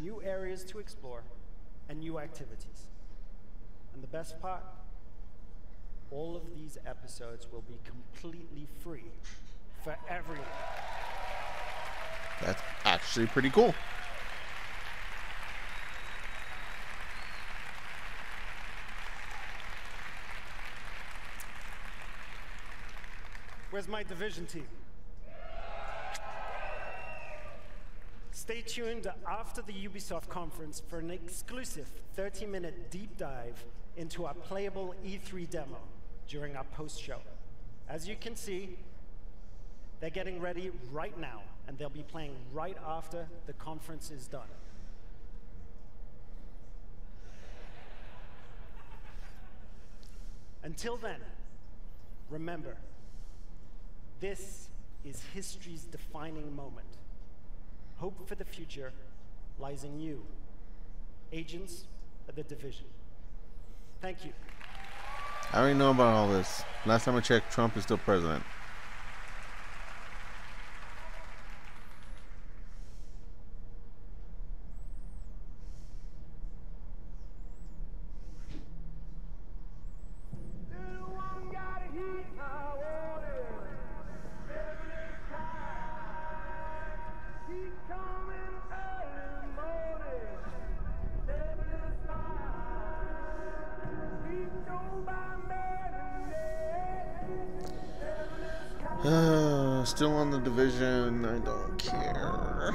new areas to explore, and new activities. And the best part, all of these episodes will be completely free for everyone. That's actually pretty cool. Where's my Division team? Stay tuned after the Ubisoft conference for an exclusive 30-minute deep dive into our playable E3 demo during our post-show. As you can see, they're getting ready right now, and they'll be playing right after the conference is done. Until then, remember, this is history's defining moment. Hope for the future lies in you, agents of the division. Thank you. I already know about all this. Last time I checked, Trump is still president. Still on the division. I don't care.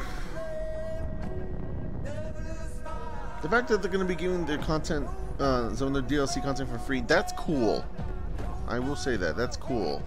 The fact that they're going to be giving their content, some of their DLC content for free, that's cool. I will say that. That's cool.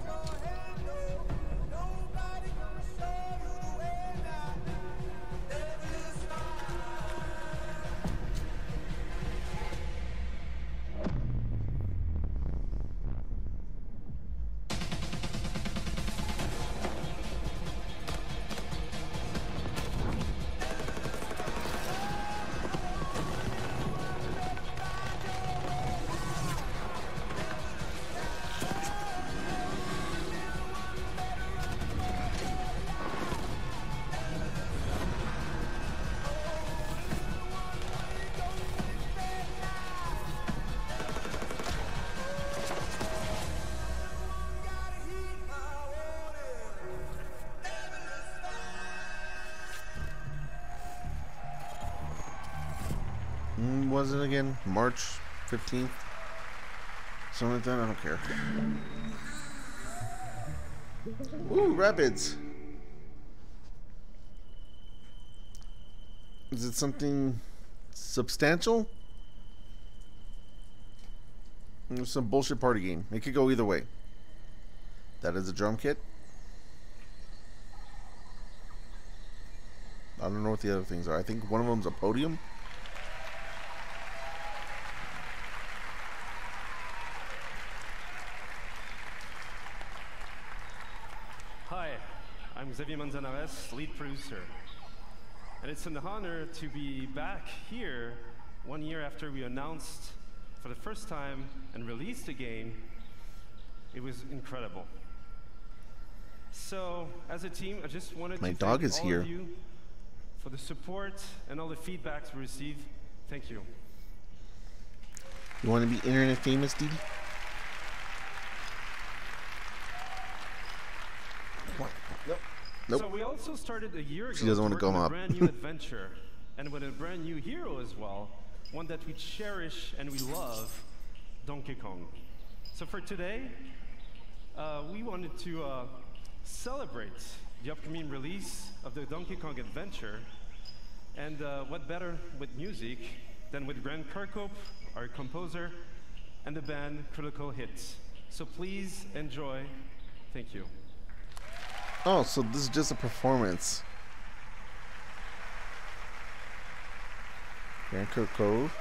Was it again? March 15th? Something like that? I don't care. Ooh, rapids! Is it something substantial? It's some bullshit party game. It could go either way. That is a drum kit. I don't know what the other things are. I think one of them's a podium. I'm Xavier Manzanares, lead producer. And it's an honor to be back here 1 year after we announced for the first time and released the game. It was incredible. So, as a team, I just wanted to thank all of you for the support and all the feedbacks we received. Thank you. You want to be internet famous, Didi? Nope. So we also started a year ago she doesn't want to come a up. brand new adventure, and with a brand new hero as well, one that we cherish and we love, Donkey Kong. So for today, we wanted to celebrate the upcoming release of the Donkey Kong adventure, and what better with music than with Grant Kirkhope, our composer, and the band Critical Hits. So please enjoy. Thank you. Oh, so this is just a performance. Anchor Cove.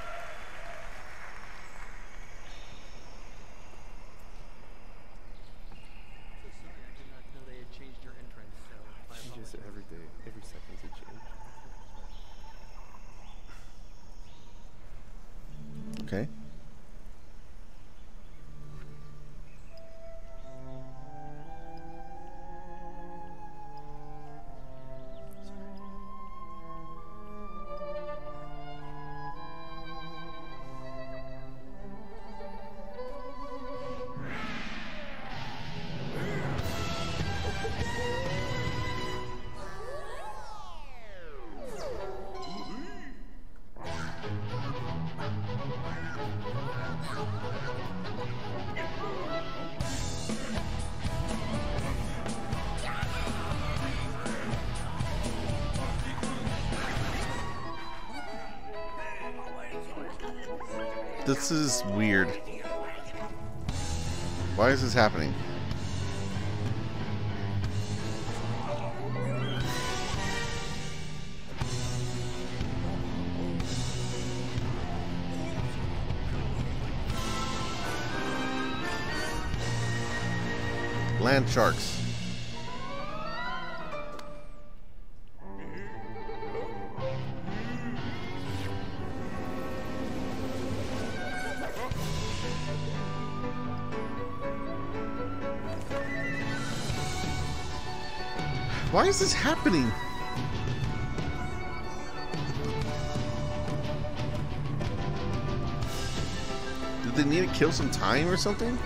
Changes every day, every second it changes. Okay. This is weird. Why is this happening? Land sharks. Why is this happening? Did they need to kill some time or something?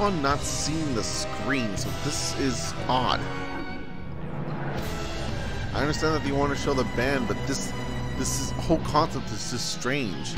On not seeing the screen, so this is odd. I understand that you want to show the band, but this whole concept is just strange.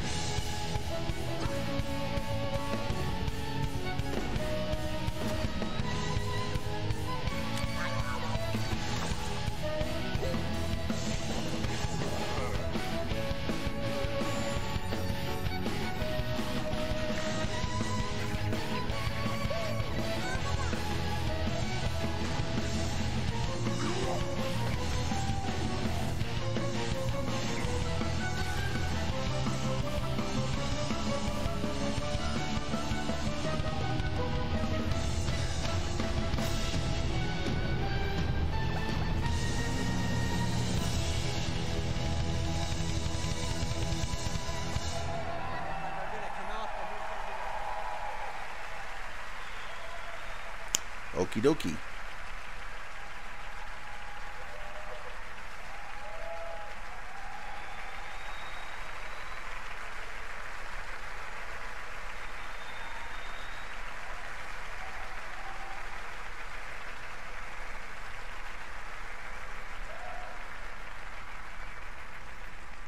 Okie dokie.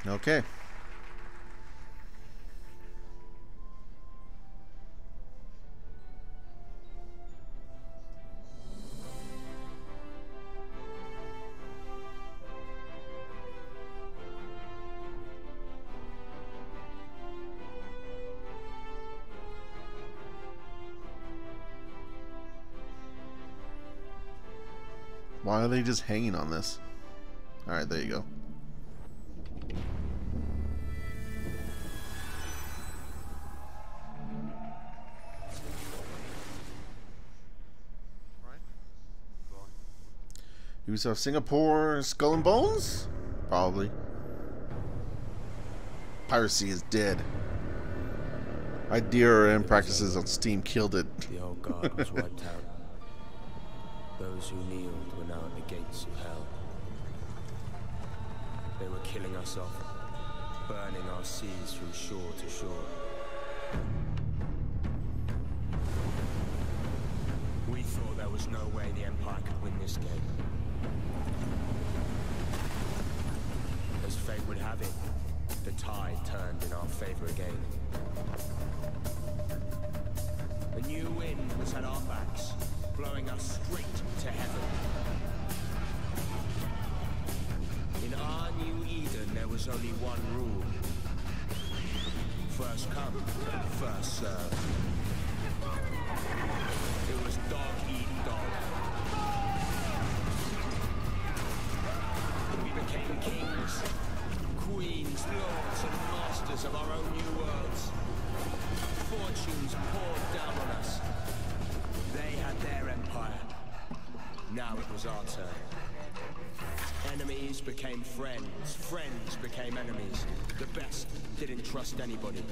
Okay. Why are they just hanging on this? Alright, there you go. Ubisoft Singapore, Skull and Bones? Probably. Piracy is dead. My DRM practices on Steam killed it. The old guard was wiped out. Those who kneeled were now at the gates of hell. They were killing us off, burning our seas from shore to shore. We thought there was no way the Empire could win this game. As fate would have it, the tide turned in our favor again. A new wind was at our backs, blowing us straight to heaven. In our new Eden, there was only one rule. First come, first serve. It was dog eat dog. We became kings, queens, lords, and masters of our own new worlds. Fortunes poured down on us. They had their empire. Now it was our turn. Enemies became friends. Friends became enemies. The best didn't trust anybody.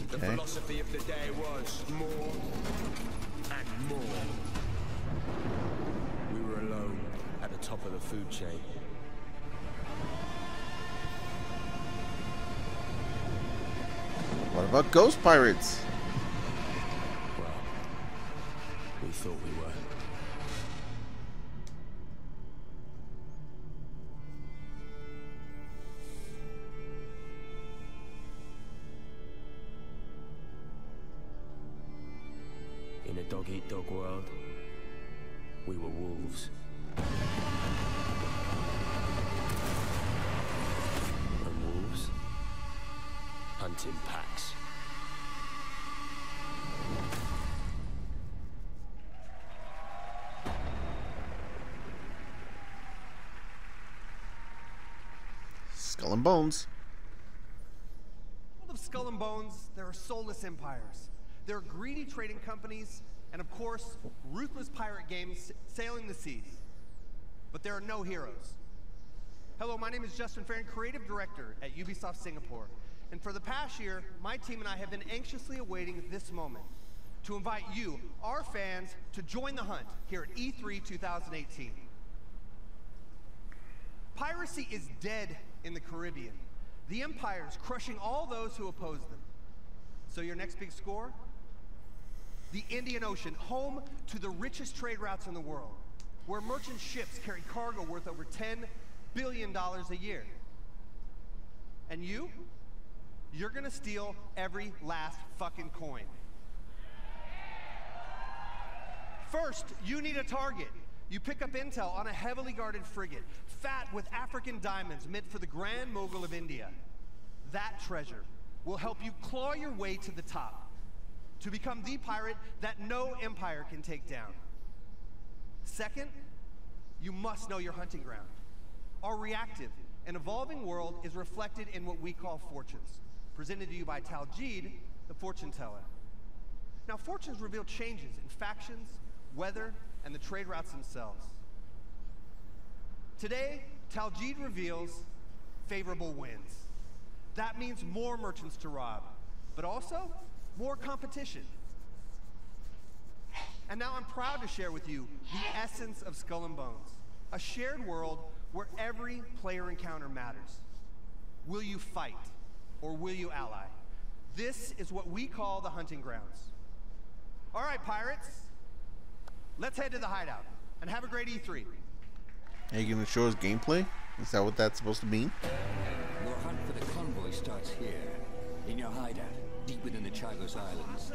The philosophy of the day was more and more. We were alone at the top of the food chain. What about ghost pirates? Well, we thought we were. In a dog-eat-dog world, we were wolves. And wolves hunt in packs. Skull and Bones. Of Skull and Bones, there are soulless empires. There are greedy trading companies, and of course, ruthless pirate games sailing the seas. But there are no heroes. Hello, my name is Justin Farron, Creative Director at Ubisoft Singapore. And for the past year, my team and I have been anxiously awaiting this moment to invite you, our fans, to join the hunt here at E3 2018. Piracy is dead in the Caribbean. The Empire is crushing all those who oppose them. So your next big score? The Indian Ocean, home to the richest trade routes in the world, where merchant ships carry cargo worth over $10 billion a year. And you're gonna steal every last fucking coin. First, you need a target. You pick up intel on a heavily guarded frigate, fat with African diamonds meant for the Grand Mogul of India. That treasure will help you claw your way to the top, to become the pirate that no empire can take down. Second, you must know your hunting ground. Our reactive and evolving world is reflected in what we call fortunes, presented to you by Taljid, the fortune teller. Now, fortunes reveal changes in factions, weather, and the trade routes themselves. Today, Taljid reveals favorable winds. That means more merchants to rob, but also more competition. And now I'm proud to share with you the essence of Skull and Bones, a shared world where every player encounter matters. Will you fight or will you ally? This is what we call the hunting grounds. All right, pirates, let's head to the hideout and have a great E3. Are you going to show us gameplay? Is that what that's supposed to mean? Your hunt for the convoy starts here, in your hideout, deep within the Chagos Islands.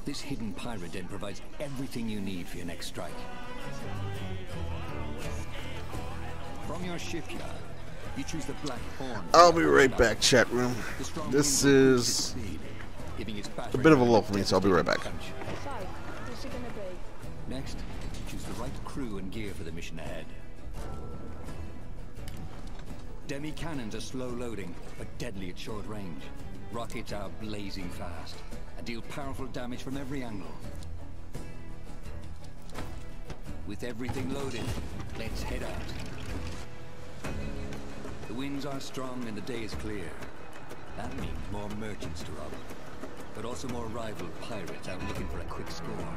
This hidden pirate den provides everything you need for your next strike. From your shipyard, you choose the Black Horn. I'll be right back, chat room. This is a bit of a lull for me, so I'll be right back. Next, choose the right crew and gear for the mission ahead. Demi cannons are slow loading, but deadly at short range. Rockets are blazing fast and deal powerful damage from every angle. With everything loaded, let's head out. The winds are strong and the day is clear. That means more merchants to rob, but also more rival pirates out looking for a quick score.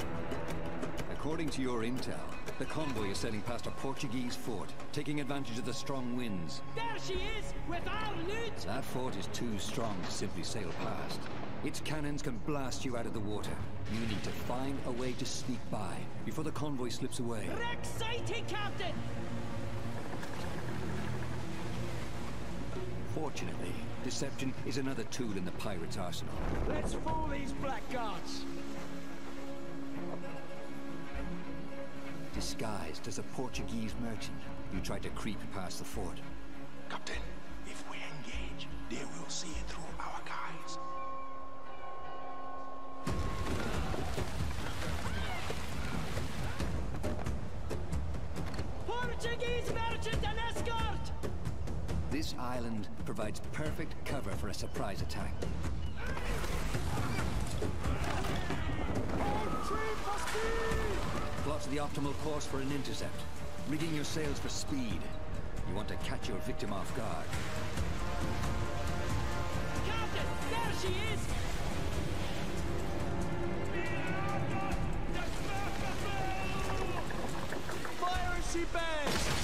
According to your intel, the convoy is sailing past a Portuguese fort, taking advantage of the strong winds. There she is, with our loot! That fort is too strong to simply sail past. Its cannons can blast you out of the water. You need to find a way to sneak by before the convoy slips away. Exciting, Captain! Fortunately, deception is another tool in the pirate's arsenal. Let's fool these blackguards! Disguised as a Portuguese merchant, you try to creep past the fort. Captain, if we engage, they will see it through our guys. Portuguese merchant and escort! This island provides perfect cover for a surprise attack. Plots the optimal course for an intercept. Rigging your sails for speed. You want to catch your victim off guard. Captain, there she is! Fire as she bangs!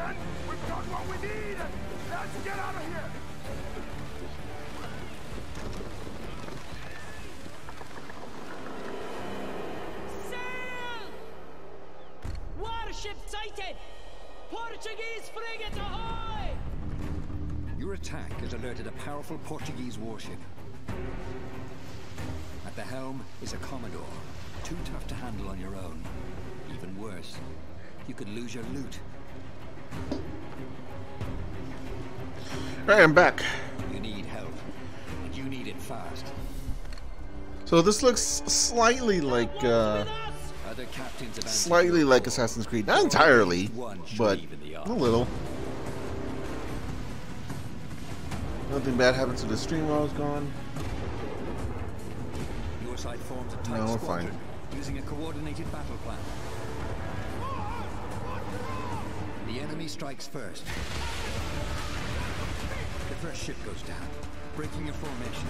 men. We've got what we need. Let's get out of here. Sail! Warship sighted! Portuguese frigate ahoy! Your attack has alerted a powerful Portuguese warship. At the helm is a Commodore, too tough to handle on your own. Even worse, you could lose your loot. Alright, I'm back. You need help, and you need it fast. So this looks slightly like Assassin's Creed. Not entirely, but a little. Nothing bad happened to the stream while I was gone. Your side forms a tight No, we're squadron, fine. using a coordinated battle plan. The enemy strikes first. The first ship goes down, breaking your formation.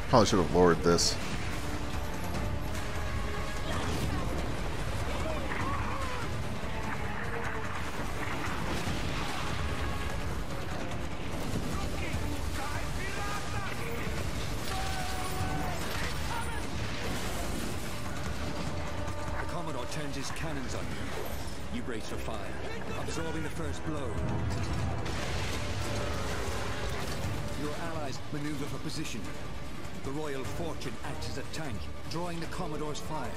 Probably should have lowered this. The Commodore turns his cannons on you. You brace for fire, absorbing the first blow. Your allies maneuver for position. The Royal Fortune acts as a tank, drawing the Commodore's fire.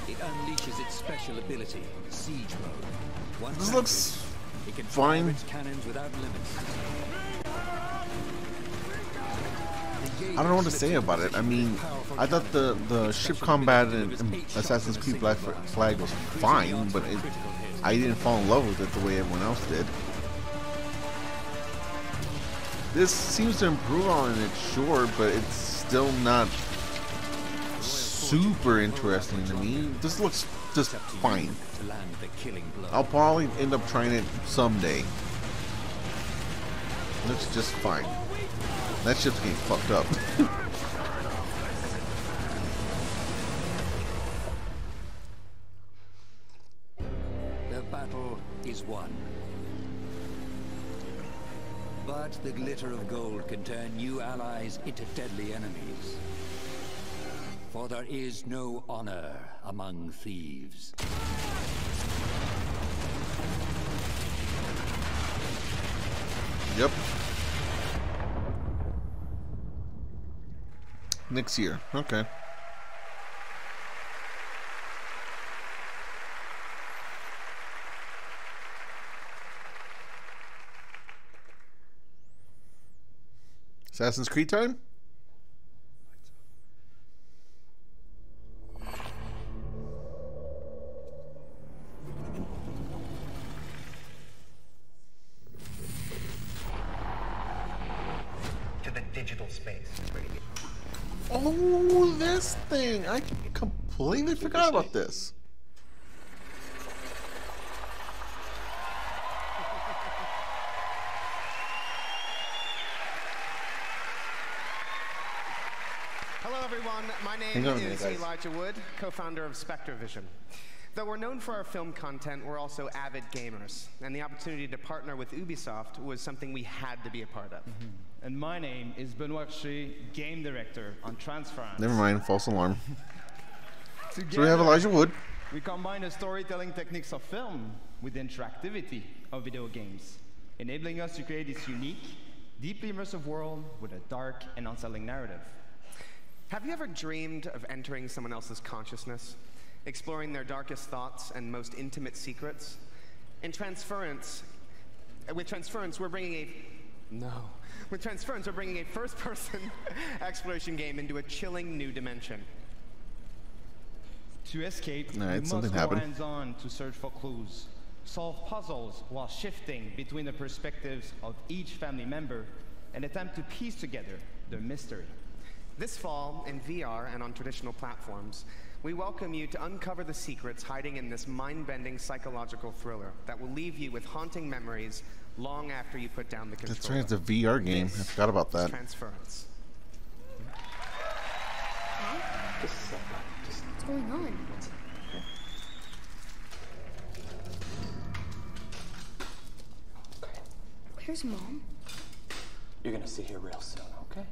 It unleashes its special ability, Siege Mode. Once This active, looks it can fine. fire its cannons without limits. I don't know what to say about it. I mean, I thought the ship combat in Assassin's Creed Black Flag was fine, but I didn't fall in love with it the way everyone else did. This seems to improve on it, sure, but it's still not super interesting to me. This looks just fine. I'll probably end up trying it someday. Looks just fine. That ship's getting fucked up. The battle is won. But the glitter of gold can turn new allies into deadly enemies. For there is no honor among thieves. Yep. Next year. Okay. Assassin's Creed time? To the digital space. Oh, this thing! I completely forgot about this. Hello everyone, my name is Elijah Wood, co-founder of SpectreVision. Though we're known for our film content, we're also avid gamers, and the opportunity to partner with Ubisoft was something we had to be a part of. And my name is Benoit Richer, game director on Transference. Never mind, false alarm. So we have Elijah Wood. We combine the storytelling techniques of film with the interactivity of video games, enabling us to create this unique, deeply immersive world with a dark and unsettling narrative. Have you ever dreamed of entering someone else's consciousness, exploring their darkest thoughts and most intimate secrets? With Transference, we're bringing a first-person exploration game into a chilling new dimension. To escape, Alright, you must something go happened. hands-on to search for clues, solve puzzles while shifting between the perspectives of each family member, and attempt to piece together the mystery. This fall, in VR and on traditional platforms, we welcome you to uncover the secrets hiding in this mind-bending psychological thriller that will leave you with haunting memories long after you put down the controller. That's right, it's a VR game. I forgot about that. Transference. What's going on? Where's Mom? You're gonna see her real soon, okay?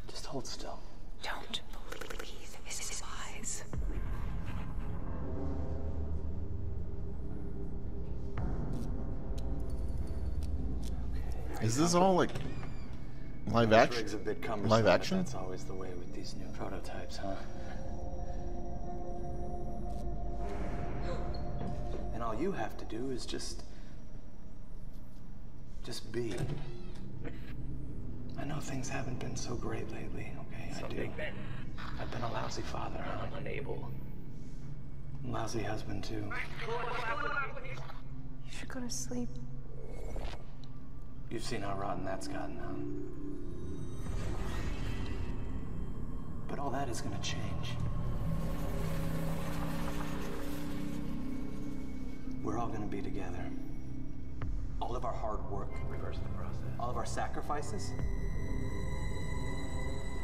Just hold still. Don't believe his lies. Is this all like live action? Live action? That's always the way with these new prototypes, huh? And all you have to do is just be. I know things haven't been so great lately, okay? I do. I've been a lousy father, huh? Unable. Lousy husband, too. You should go to sleep. You've seen how rotten that's gotten, huh? But all that is gonna change. We're all gonna be together. All of our hard work, reverse the process. All of our sacrifices,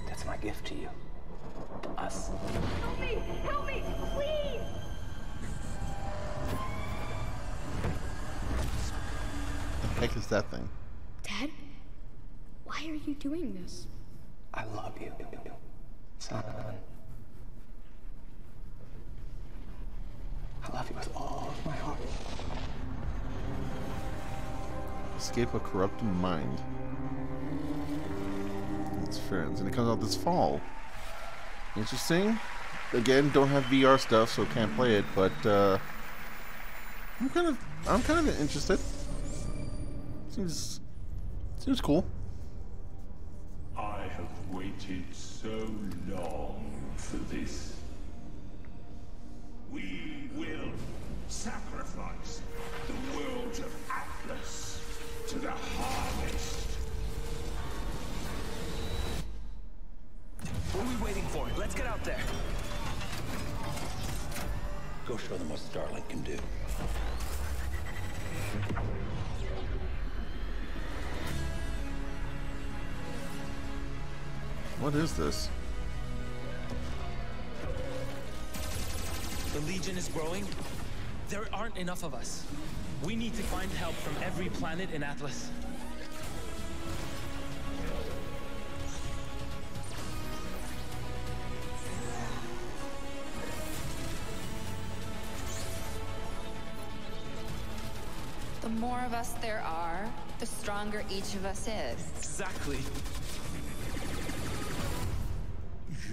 that's my gift to you. To us. Help me! Help me! Please! The heck is that thing? Dad? Why are you doing this? I love you, son. I love you with all of my heart. Escape a corrupted mind. Its friends, and it comes out this fall. Interesting. Again, don't have VR stuff, so can't play it. But I'm kind of interested. Seems cool. I have waited so long for this. We will sacrifice the world of Atlas to the harvest. What are we waiting for? Let's get out there. Go show them what Starlink can do. What is this? The Legion is growing. There aren't enough of us. We need to find help from every planet in Atlas. The more of us there are, the stronger each of us is. Exactly.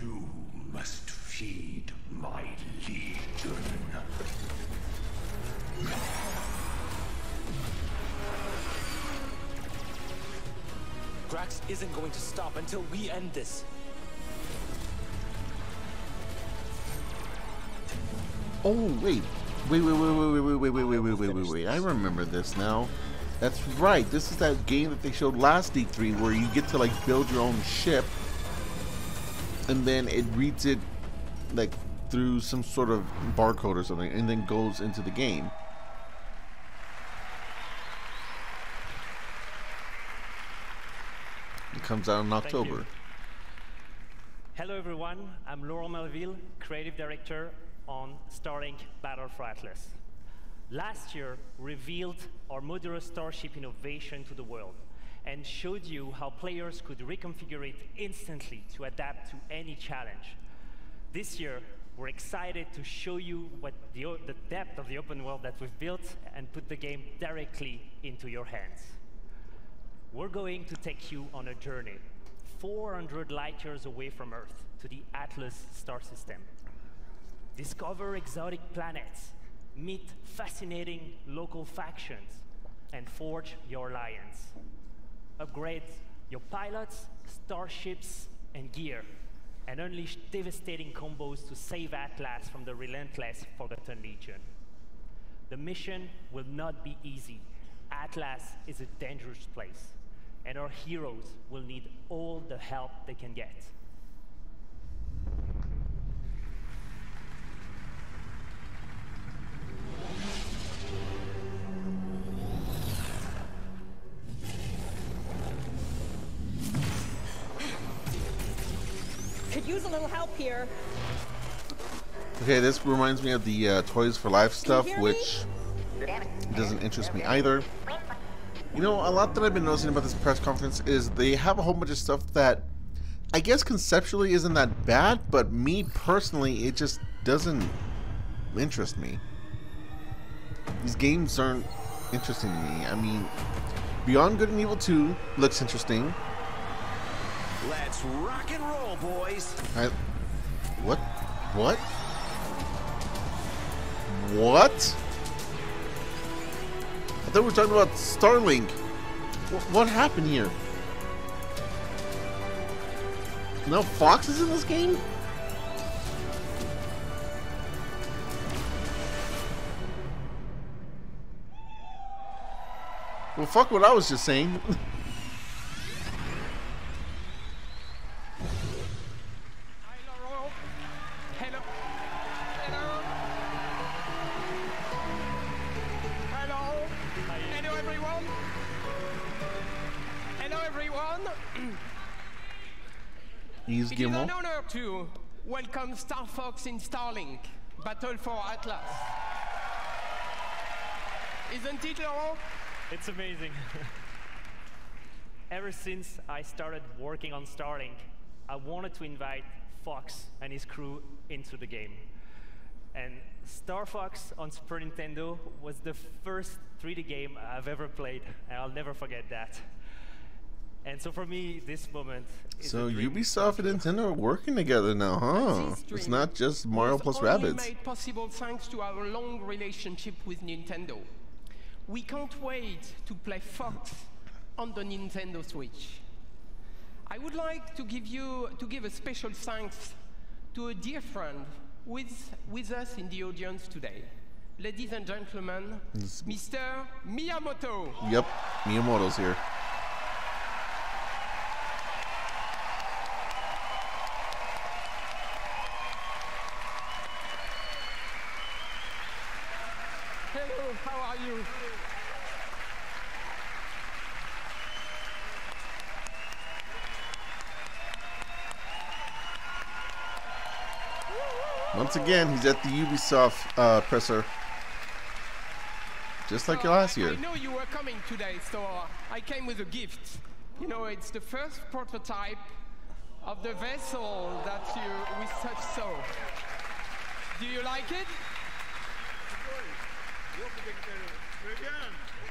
You must feed my legion. Grax isn't going to stop until we end this. Oh wait. Wait. I remember this now. That's right. This is that game that they showed last E3 where you get to like build your own ship, and then it reads it like through some sort of barcode or something, and then goes into the game. It comes out in October. Hello everyone, I'm Laurent Melville, Creative Director on Starlink Battle for Atlas. Last year, revealed our modular starship innovation to the world and showed you how players could reconfigure it instantly to adapt to any challenge. This year, we're excited to show you what the depth of the open world that we've built and put the game directly into your hands. We're going to take you on a journey 400 light years away from Earth to the Atlas star system. Discover exotic planets, meet fascinating local factions, and forge your alliance. Upgrade your pilots, starships, and gear, and unleash devastating combos to save Atlas from the relentless Forgotten Legion. The mission will not be easy. Atlas is a dangerous place, and our heroes will need all the help they can get. Could use a little help here. Okay, this reminds me of the Toys for Life stuff, which doesn't interest me either. You know, a lot that I've been noticing about this press conference is they have a whole bunch of stuff that I guess conceptually isn't that bad, but me personally, it just doesn't interest me. These games aren't interesting to me. I mean, Beyond Good and Evil 2 looks interesting. Let's rock and roll, boys. What? What? What? I thought we were talking about Starlink. What happened here? No Fox is in this game? Well, fuck what I was just saying. It is an honor to welcome Star Fox in Starlink, Battle for Atlas. Isn't it, Laurent? It's amazing. Ever since I started working on Starlink, I wanted to invite Fox and his crew into the game. And Star Fox on Super Nintendo was the first 3D game I've ever played, and I'll never forget that. And so for me, this moment is so Ubisoft and Nintendo are working together now, huh? It's not just Mario plus Rabbids. Made possible thanks to our long relationship with Nintendo. We can't wait to play Fox on the Nintendo Switch. I would like to give a special thanks to a dear friend with us in the audience today. Ladies and gentlemen, Mr. Miyamoto. Yep, Miyamoto's here. Hello, how are you? Once again, he's at the Ubisoft presser. Just like last year. I know you were coming today, so I came with a gift. You know, it's the first prototype of the vessel that we saw. Do you like it?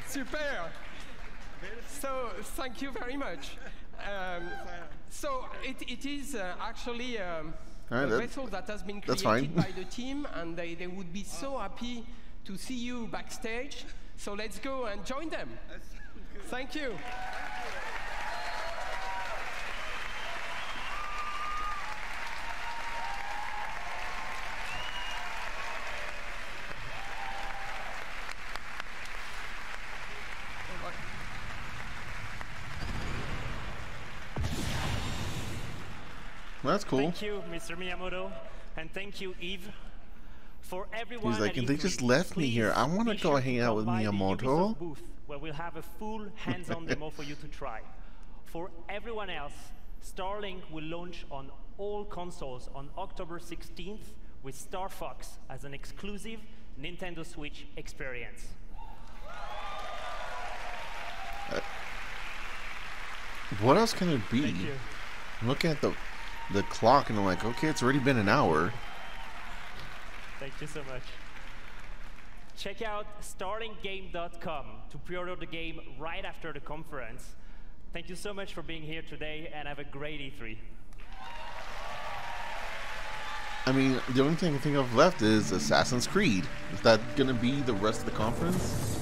Super. So, thank you very much. So, it is actually a vessel that has been created by the team, and they would be so happy to see you backstage. So let's go and join them. Thank you. That's cool. Thank you, Mr. Miyamoto, and thank you, Eve, for everyone. He's like, and they just left me here. I want to go hang out with Miyamoto. Booth, where we'll have a full hands-on demo for you to try. For everyone else, Starlink will launch on all consoles on October 16th with Star Fox as an exclusive Nintendo Switch experience. What else can it be? Thank you. I'm looking at the clock and I'm like, okay, it's already been an hour. Thank you so much. Check out starlinkgame.com to pre-order the game right after the conference. Thank you so much for being here today, and have a great E3. I mean, the only thing I can think of left is Assassin's Creed. Is that going to be the rest of the conference?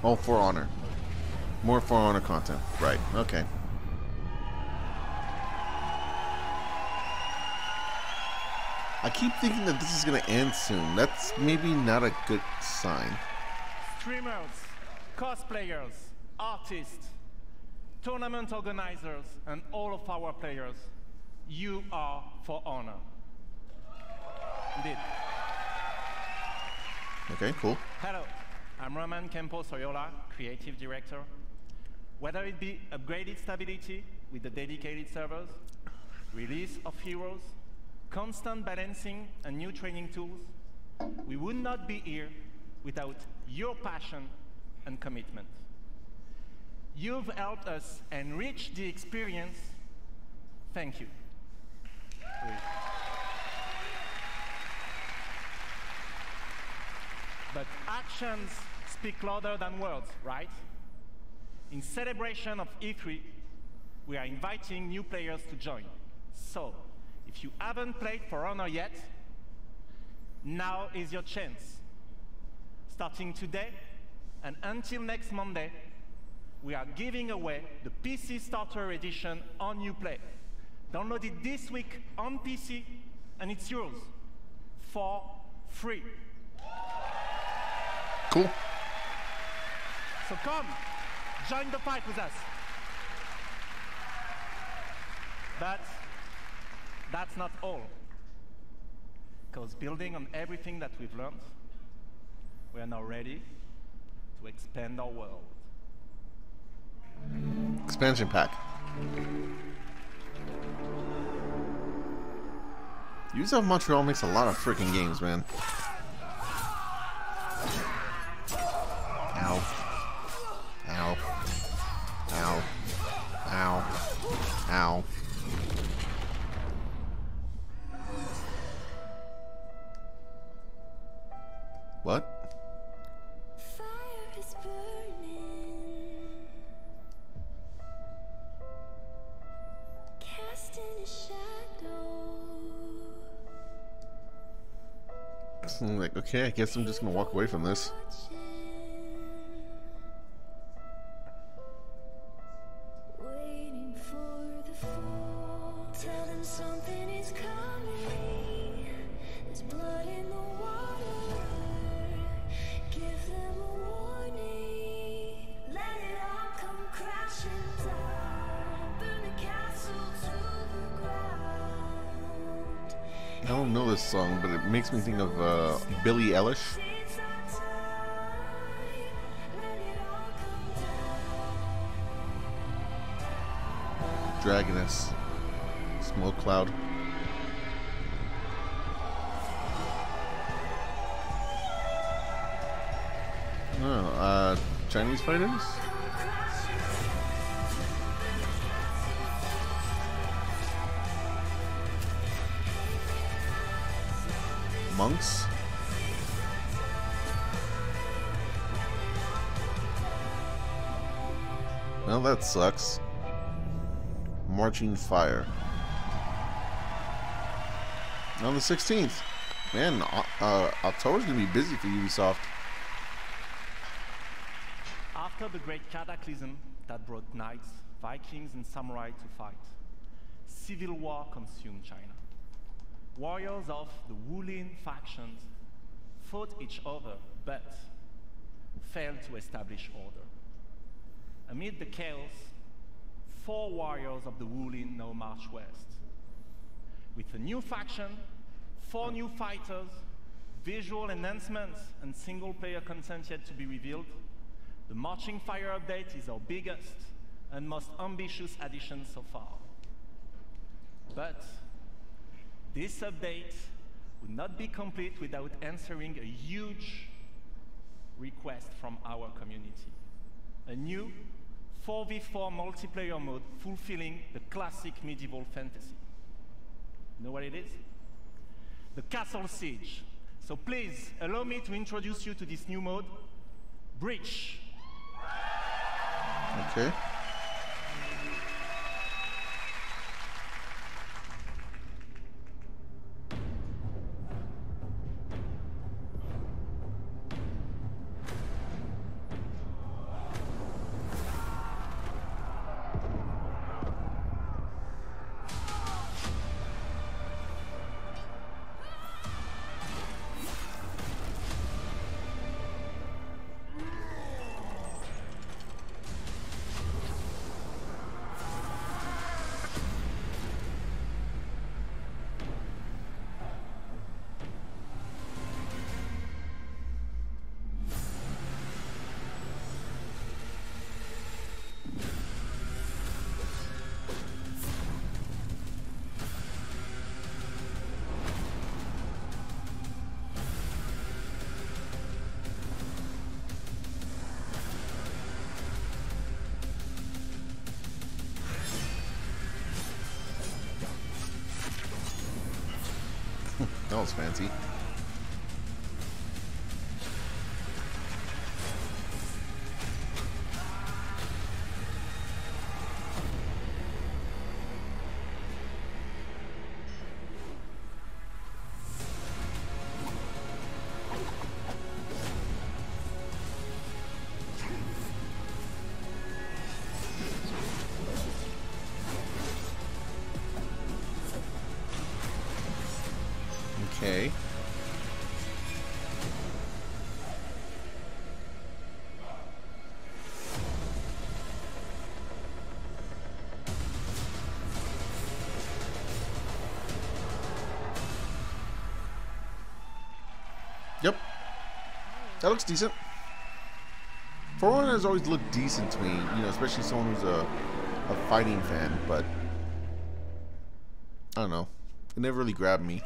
Oh, For Honor. More For Honor content. Right, okay. I keep thinking that this is going to end soon. That's maybe not a good sign. Streamers, cosplayers, artists, tournament organizers, and all of our players, you are For Honor. Indeed. Okay, cool. Hello, I'm Roman Campos Oyola, Creative Director. Whether it be upgraded stability with the dedicated servers, release of heroes, constant balancing and new training tools, we would not be here without your passion and commitment. You've helped us enrich the experience. Thank you. But actions speak louder than words, right? In celebration of E3, we are inviting new players to join. So, if you haven't played For Honor yet, now is your chance. Starting today and until next Monday, we are giving away the PC Starter Edition on Uplay. Download it this week on PC, and it's yours for free. Cool. So come, join the fight with us. But that's not all. Because building on everything that we've learned, we are now ready to expand our world. Expansion pack. Ubisoft Montreal makes a lot of freaking games, man. Ow. Ow. Ow. Ow. Ow. What? I'm like, okay, I guess I'm just gonna walk away from this. I don't know this song, but it makes me think of Billie Eilish. Dragoness. Smoke cloud. Oh, Chinese fighters? Monks? Well, that sucks. Marching Fire. On the 16th. Man, October's gonna be busy for Ubisoft. After the great cataclysm that brought knights, Vikings, and samurai to fight, civil war consumed China. Warriors of the Wulin factions fought each other, but failed to establish order. Amid the chaos, 4 warriors of the Wulin now march west. With a new faction, 4 new fighters, visual enhancements, and single-player content yet to be revealed, the Marching Fire update is our biggest and most ambitious addition so far. But this update would not be complete without answering a huge request from our community. A new 4v4 multiplayer mode fulfilling the classic medieval fantasy. You know what it is? The Castle Siege. So please, allow me to introduce you to this new mode, Breach. Okay. That was fancy. Okay. Yep. That looks decent. For one, has always looked decent to me, you know, especially someone who's a fighting fan, but I don't know. It never really grabbed me.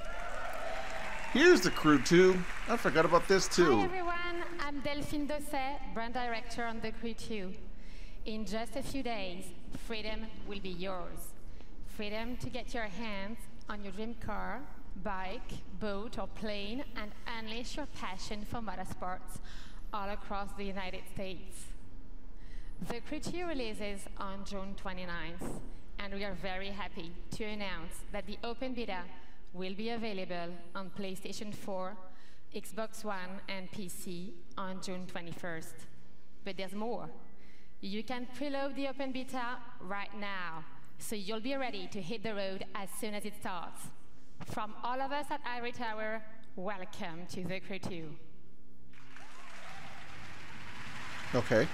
Here's the Crew 2. I forgot about this too. Hi everyone, I'm Delphine Dosset, brand director on the Crew 2. In just a few days, freedom will be yours. Freedom to get your hands on your dream car, bike, boat or plane and unleash your passion for motorsports all across the United States. The Crew 2 releases on June 29th, and we are very happy to announce that the open beta will be available on PlayStation 4, Xbox One, and PC on June 21st. But there's more. You can preload the open beta right now, so you'll be ready to hit the road as soon as it starts. From all of us at Ivory Tower, welcome to the Crew 2. Okay.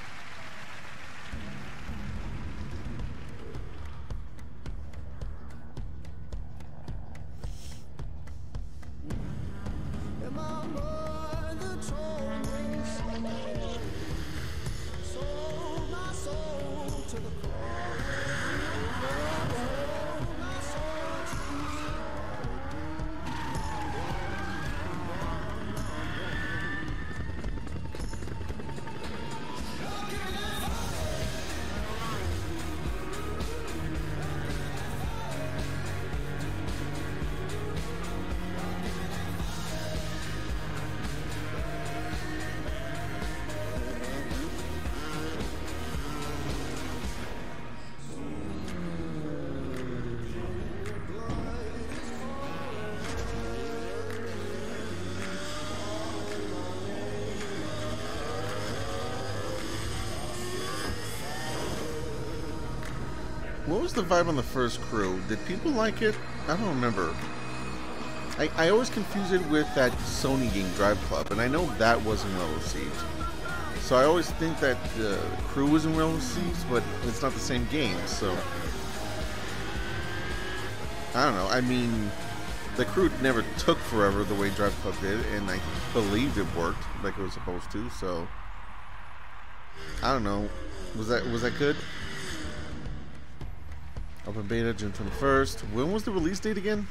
What was the vibe on the first Crew? Did people like it? I don't remember. I always confuse it with that Sony game Drive Club, and I know that wasn't well received. So I always think that the Crew wasn't well received, but it's not the same game, so I don't know. I mean, the Crew never took forever the way Drive Club did, and I believed it worked like it was supposed to, so I don't know. Was that good? Open beta, June 21st. When was the release date again?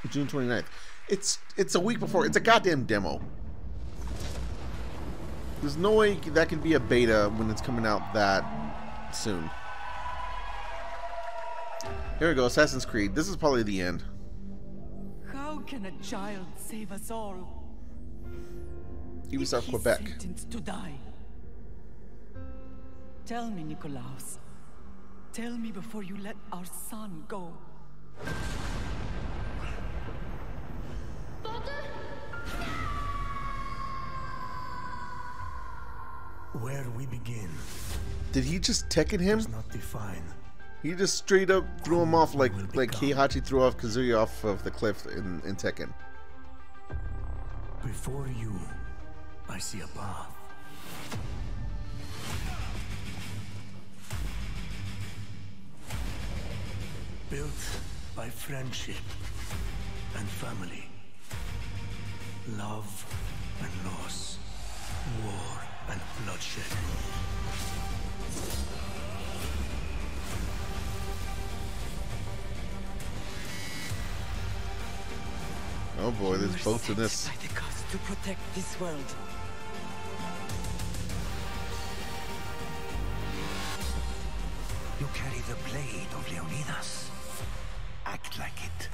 June 29th. It's a week before. It's a goddamn demo. There's no way that can be a beta when it's coming out that soon. Here we go, Assassin's Creed. This is probably the end. How can a child save us all? Ubisoft Quebec. Sentenced to die. Tell me, Nikolaus. Tell me before you let our son go. Where we begin. Did he just Tekken him? Does not define. He just straight up threw him off like Heihachi threw off Kazuya off of the cliff in Tekken. Before you, I see a path. Built by friendship and family, love and loss, war and bloodshed. Oh boy, there's both in this. By the gods to protect this world. You carry the blade of Leonidas. act like it.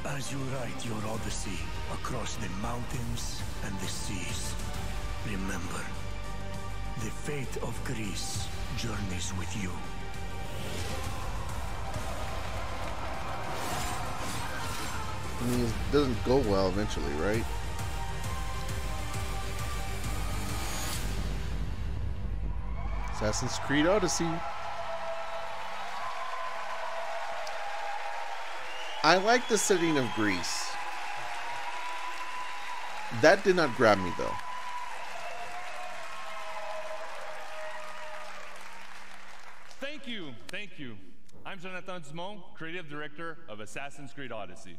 As you write your odyssey across the mountains and the seas, remember, the fate of Greece journeys with you. I mean, it doesn't go well eventually, right? Assassin's Creed Odyssey. I like the setting of Greece. That did not grab me, though. Thank you, thank you. I'm Jonathan Dumont, creative director of Assassin's Creed Odyssey.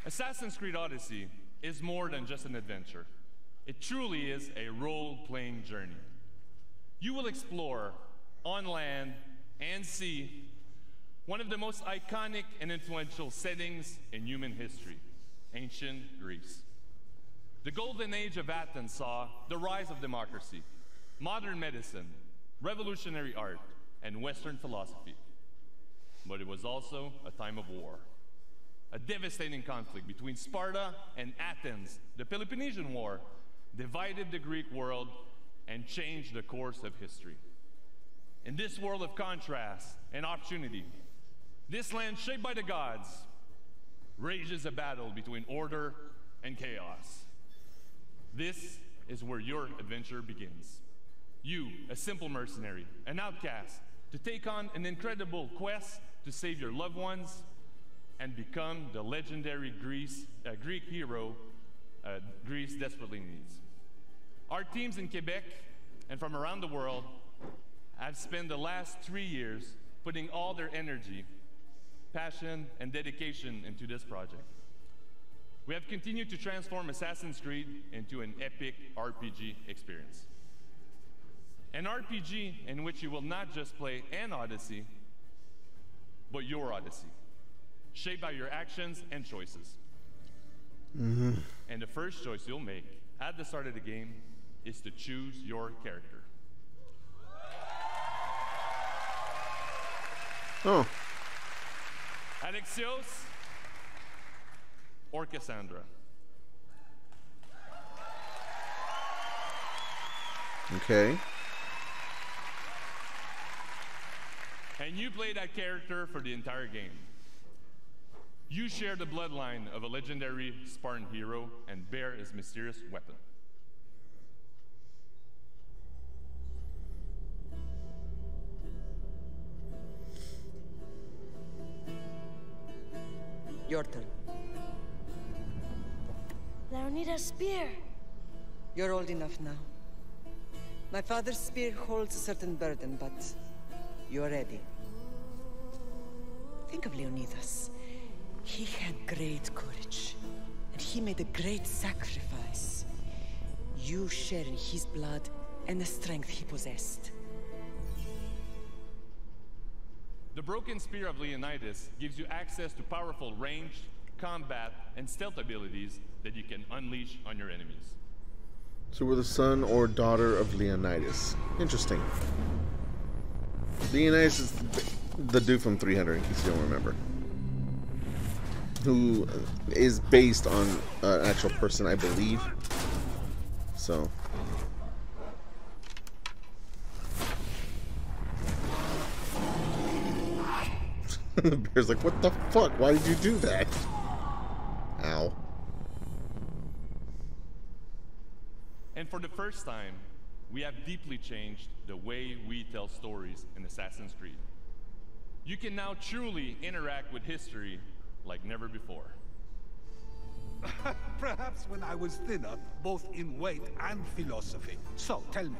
Assassin's Creed Odyssey is more than just an adventure. It truly is a role-playing journey. You will explore, on land and sea, one of the most iconic and influential settings in human history, ancient Greece. The golden age of Athens saw the rise of democracy, modern medicine, revolutionary art, and Western philosophy. But it was also a time of war. A devastating conflict between Sparta and Athens, the Peloponnesian War, divided the Greek world and changed the course of history. In this world of contrast and opportunity, this land shaped by the gods rages a battle between order and chaos. This is where your adventure begins. You, a simple mercenary, an outcast, to take on an incredible quest to save your loved ones and become the legendary Greek hero Greece desperately needs. Our teams in Quebec and from around the world have spent the last 3 years putting all their energy, passion, and dedication into this project. We have continued to transform Assassin's Creed into an epic RPG experience. An RPG in which you will not just play an Odyssey, but your Odyssey, shaped by your actions and choices. Mm-hmm. And the first choice you'll make at the start of the game is to choose your character. Oh. Alexios or Cassandra? Okay. And you play that character for the entire game. You share the bloodline of a legendary Spartan hero and bear his mysterious weapon. Your turn. Leonida's spear. You're old enough now. My father's spear holds a certain burden, but you're ready. Think of Leonidas. He had great courage, and he made a great sacrifice. You share in his blood and the strength he possessed. The broken spear of Leonidas gives you access to powerful ranged, combat, and stealth abilities that you can unleash on your enemies. So we're the son or daughter of Leonidas. Interesting. Leonidas is the dude from 300, in case you don't remember. Who is based on an actual person, I believe. So... the bear's like, what the fuck? Why did you do that? Ow. And for the first time, we have deeply changed the way we tell stories in Assassin's Creed. You can now truly interact with history like never before. Perhaps when I was thinner, both in weight and philosophy. So, tell me,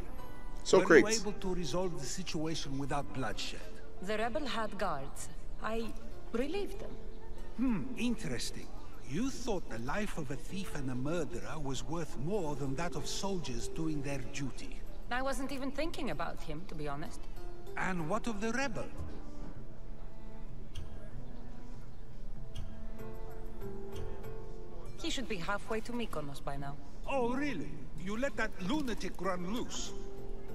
were you able to resolve the situation without bloodshed? The rebel had guards. I relieved them. Interesting. You thought the life of a thief and a murderer was worth more than that of soldiers doing their duty. I wasn't even thinking about him, to be honest. And what of the rebel? He should be halfway to Mykonos by now. Oh, really? You let that lunatic run loose?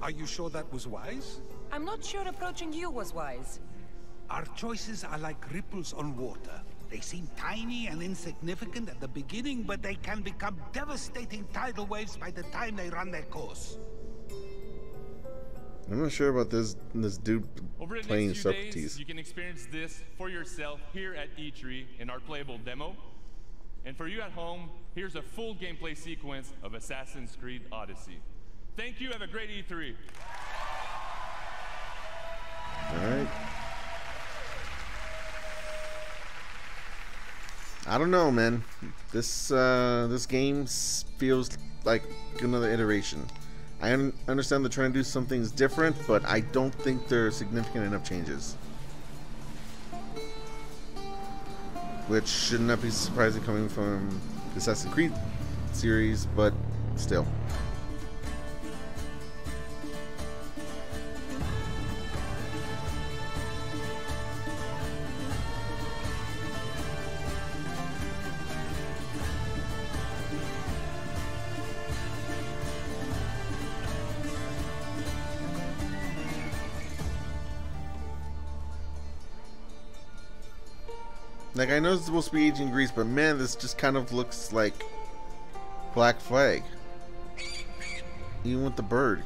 Are you sure that was wise? I'm not sure approaching you was wise. Our choices are like ripples on water. They seem tiny and insignificant at the beginning, but they can become devastating tidal waves by the time they run their course. I'm not sure about this dude Over the playing next few Socrates. days, you can experience this for yourself here at E3 in our playable demo. And for you at home, here's a full gameplay sequence of Assassin's Creed Odyssey. Thank you, have a great E3. Alright. I don't know, man. This game feels like another iteration. I understand they're trying to do some things different, but I don't think they're significant enough changes. Which should not be surprising coming from the Assassin's Creed series, but still. Like, I know it's supposed to be ancient Greece, but man, this just kind of looks like Black Flag. Even with the bird.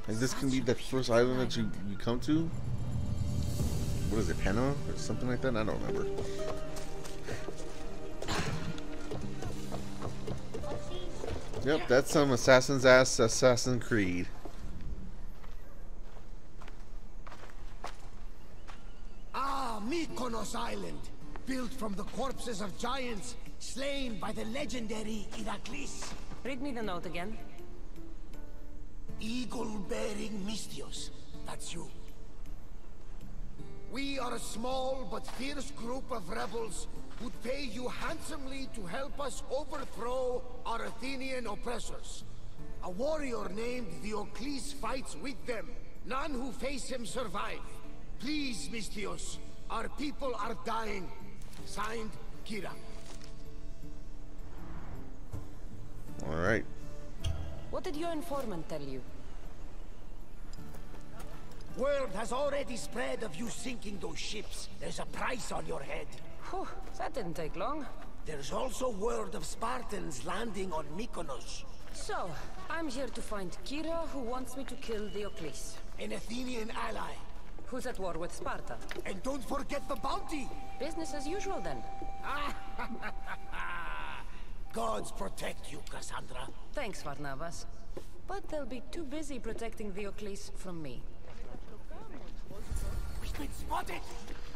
Like, this can be the first island that you come to? What is it, Panama? Or something like that? I don't remember. Yep, that's some Assassin's ass Assassin's Creed. Mykonos Island, built from the corpses of giants slain by the legendary Iraklis. Read me the note again. Eagle-bearing Mystios, that's you. We are a small but fierce group of rebels who'd pay you handsomely to help us overthrow our Athenian oppressors. A warrior named Diocles fights with them. None who face him survive. Please, Mystios. Our people are dying. Signed, Kira. Alright. What did your informant tell you? Word has already spread of you sinking those ships. There's a price on your head. Whew, that didn't take long. There's also word of Spartans landing on Mykonos. So, I'm here to find Kira, who wants me to kill Diocles. An Athenian ally. Who's at war with Sparta. And don't forget the bounty! Business as usual, then. Gods protect you, Cassandra. Thanks, Varnavas. But they'll be too busy protecting Diocles from me. We've been spotted!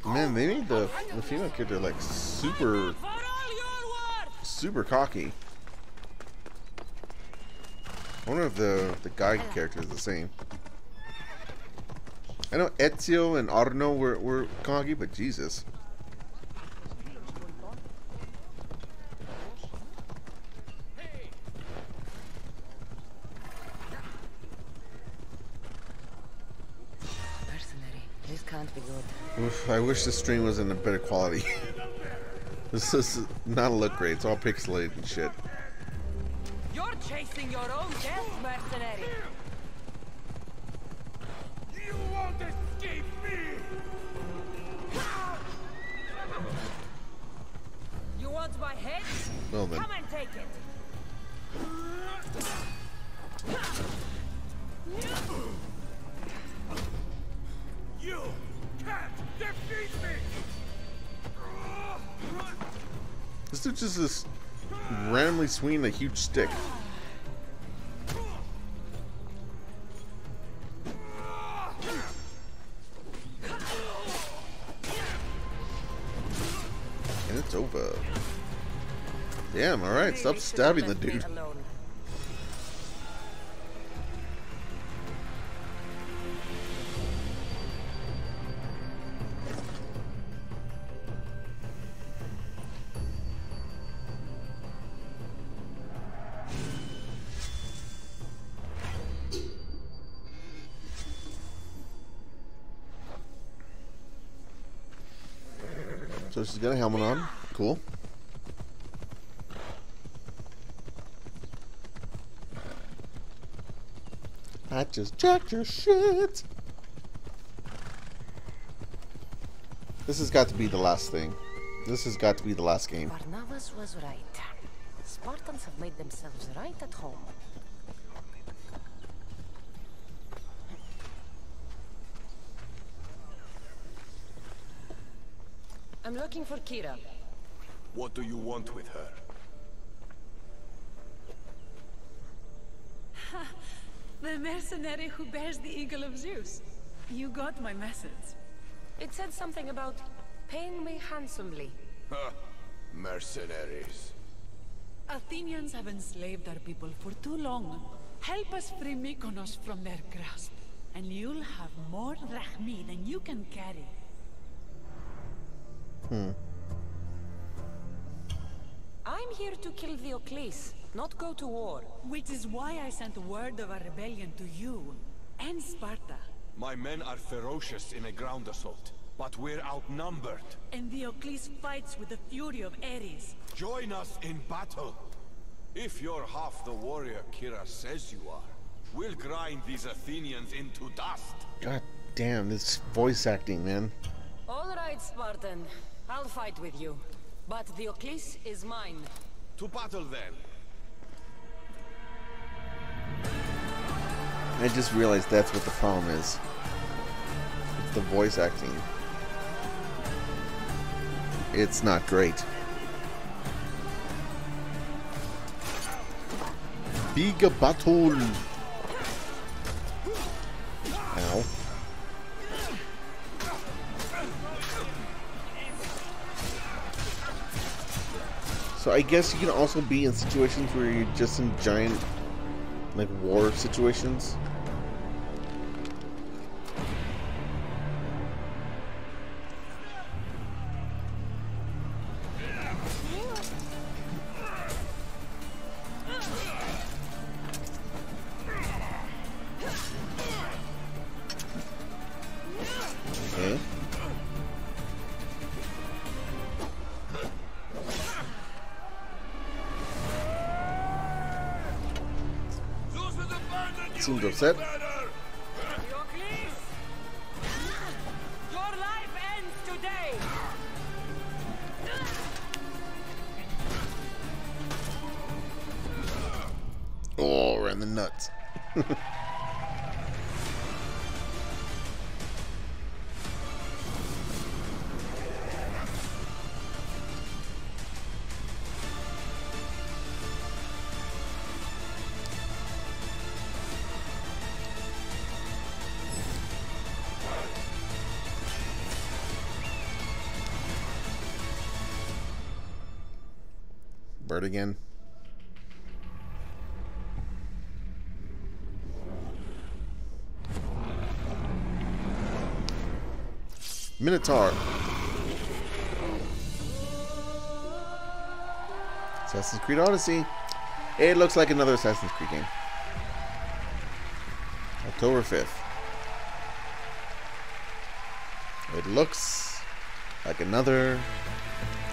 Man, they made the female character like super cocky. I wonder if the guy character is the same. I know Ezio and Arno were cocky, but Jesus. Mercenary, this can't be good. Oof, I wish the stream was in a better quality. This is not look great. It's all pixelated and shit. You're chasing your own death, mercenary. You won't escape me! You want my head? Well then. Come and take it. You can't defeat me! This dude just randomly swinging a huge stick. And it's over. Damn, alright, stop stabbing the dude. So she's got a helmet on. cool. I just jacked your shit. This has got to be the last thing. This has got to be the last game. Barnabas was right. Spartans have made themselves right at home. I'm looking for Kira. What do you want with her? The mercenary who bears the eagle of Zeus. You got my message. It said something about paying me handsomely. Huh. Mercenaries. Athenians have enslaved our people for too long. Help us free Mykonos from their grasp, and you'll have more drachmi than you can carry. I'm here to kill Diocles, not go to war. Which is why I sent word of a rebellion to you and Sparta. My men are ferocious in a ground assault, but we're outnumbered. And Diocles fights with the fury of Ares. Join us in battle. If you're half the warrior Kira says you are, we'll grind these Athenians into dust. God damn, this voice acting, man. All right, Spartan. I'll fight with you. But Diocles is mine. To battle then. I just realized that's what the problem is. It's the voice acting. It's not great. Big battle. Ow. So I guess you can also be in situations where you're just in giant, like, war situations. Okay. Seems upset. Your life ends today. Oh, around the nuts. Bird again. Minotaur. Assassin's Creed Odyssey. It looks like another Assassin's Creed game. October 5th. It looks like another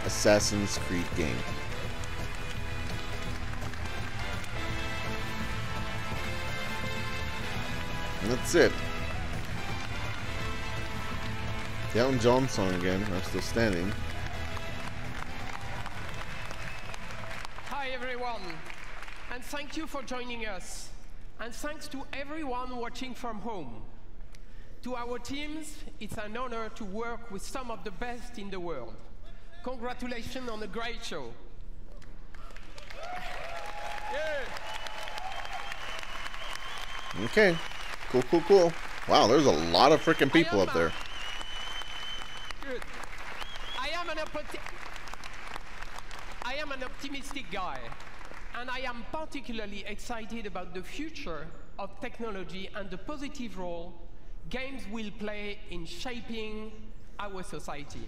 Assassin's Creed game. And that's it. The Elton John song again. I'm still standing. Hi everyone, and thank you for joining us. And thanks to everyone watching from home. To our teams, it's an honor to work with some of the best in the world. Congratulations on a great show. Okay. Cool, cool, cool. Wow, there's a lot of freaking people up there. Good. I am an optimistic guy, and I am particularly excited about the future of technology and the positive role games will play in shaping our society.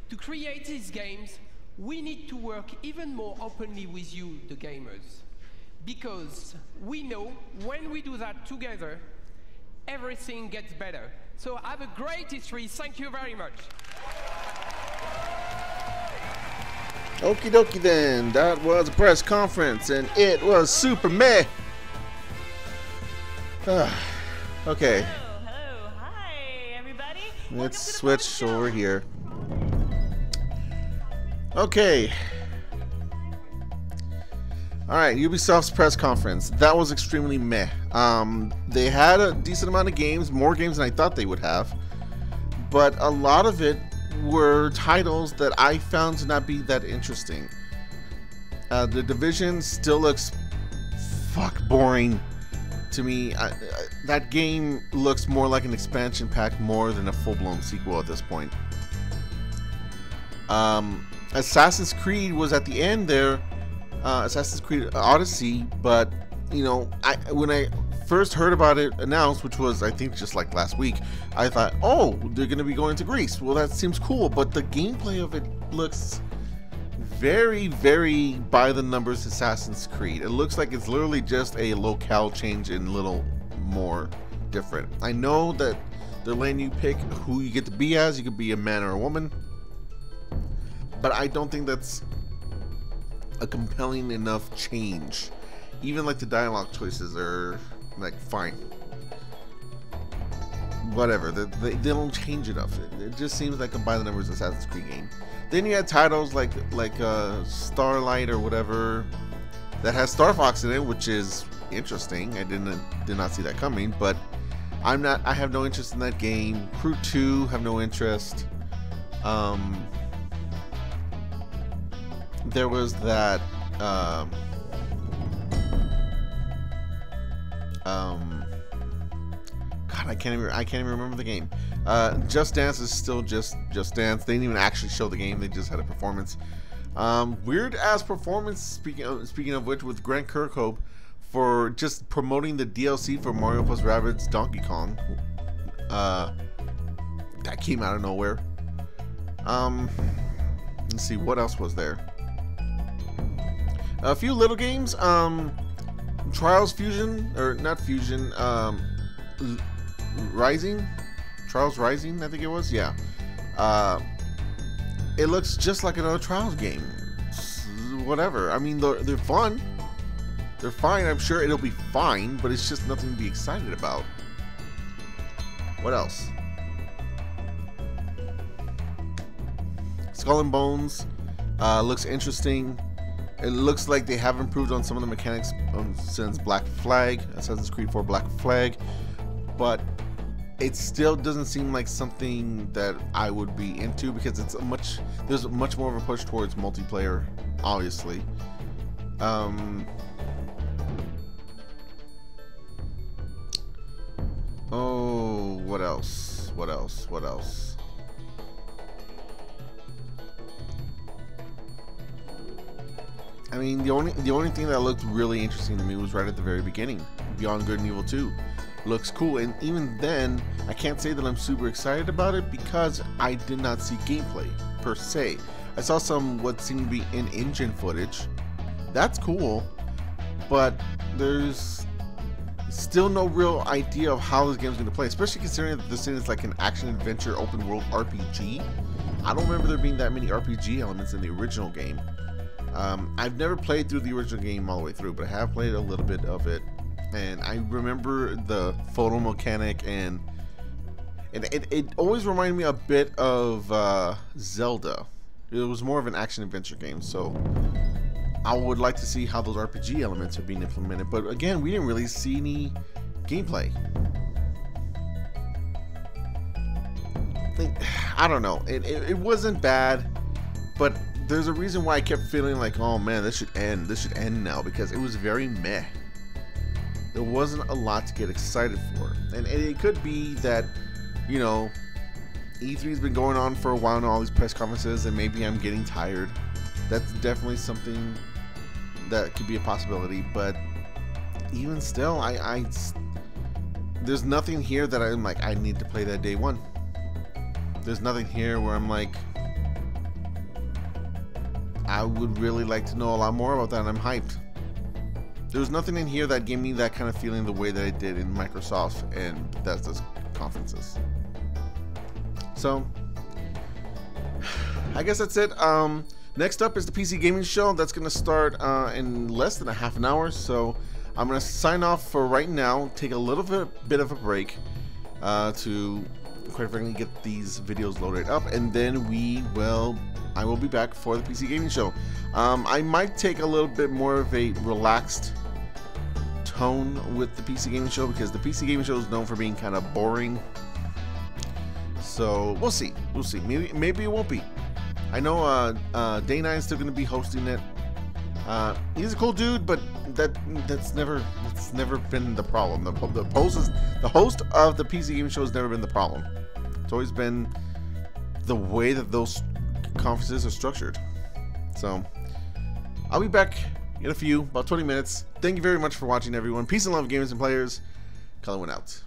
To create these games, we need to work even more openly with you, the gamers. Because we know when we do that together, everything gets better. So have a great E3. Thank you very much. Okie dokie then, that was a press conference and it was super meh. Okay. Hello, hi everybody. Let's switch over here. Okay. Alright, Ubisoft's press conference. That was extremely meh. They had a decent amount of games, more games than I thought they would have. But a lot of it were titles that I found to not be that interesting. The Division still looks boring to me. That game looks more like an expansion pack more than a full-blown sequel at this point. Assassin's Creed was at the end there, Assassin's Creed Odyssey, but you know, when I first heard about it announced, which was I think just like last week, I thought, oh, they're gonna be going to Greece. Well, that seems cool, but the gameplay of it looks very, very by the numbers Assassin's Creed. It looks like it's literally just a locale change and a little more different. I know that they're letting you pick who you get to be as. You could be a man or a woman, but I don't think that's a compelling enough change. Even like the dialogue choices are like fine, whatever. They don't change enough. It just seems like a by the numbers Assassin's Creed game. Then you had titles like Starlight or whatever that has Star Fox in it, which is interesting. I did not see that coming, but I have no interest in that game. Crew 2 have no interest. There was that God, I can't even remember the game. Just Dance is still just Dance. They didn't even actually show the game. They just had a performance. Weird ass performance. Speaking of which, with Grant Kirkhope for just promoting the DLC for Mario plus Rabbids Donkey Kong. That came out of nowhere. Let's see what else was there. A few little games. Trials Fusion, or not Fusion. Rising. Trials Rising, I think it was. Yeah. It looks just like another Trials game. Whatever. I mean, they're fun. They're fine. I'm sure it'll be fine, but it's just nothing to be excited about. What else? Skull and Bones looks interesting. It looks like they have improved on some of the mechanics since Black Flag, Assassin's Creed 4 Black Flag, but it still doesn't seem like something that I would be into because there's much more of a push towards multiplayer, obviously. Oh, what else? What else? What else? I mean, the only thing that looked really interesting to me was right at the very beginning. Beyond Good and Evil 2 looks cool, and even then, I can't say that I'm super excited about it because I did not see gameplay per se. I saw some what seemed to be in-engine footage. That's cool, but there's still no real idea of how this game's going to play, especially considering that this thing is like an action-adventure open-world RPG. I don't remember there being that many RPG elements in the original game. I've never played through the original game all the way through, but I have played a little bit of it, and I remember the photo mechanic, and it always reminded me a bit of Zelda. It was more of an action-adventure game, so I would like to see how those RPG elements are being implemented, but again, we didn't really see any gameplay. I don't know. It wasn't bad, but there's a reason why I kept feeling like, oh man, this should end. This should end now, because it was very meh. There wasn't a lot to get excited for, and it could be that, you know, E3's been going on for a while now, all these press conferences, and maybe I'm getting tired. That's definitely something that could be a possibility, but even still, there's nothing here that I'm like, I need to play that day one. There's nothing here where I'm like, I would really like to know a lot more about that, and I'm hyped. There's nothing in here that gave me that kind of feeling the way that I did in Microsoft and Bethesda's conferences. So, I guess that's it. Next up is the PC Gaming Show. That's going to start in less than a half an hour. So I'm going to sign off for right now. Take a little bit of a break to, quite frankly, get these videos loaded up, and then I will be back for the PC Gaming Show. I might take a little bit more of a relaxed tone with the PC Gaming Show because the PC Gaming Show is known for being kind of boring. So we'll see. We'll see. Maybe it won't be. I know Day 9 is still going to be hosting it. He's a cool dude, but that's never been the problem. The host of the PC Gaming Show has never been the problem. It's always been the way that those conferences are structured. So I'll be back in a few, about 20 minutes. Thank you very much for watching, everyone. Peace and love, gamers and players. Colorwind out.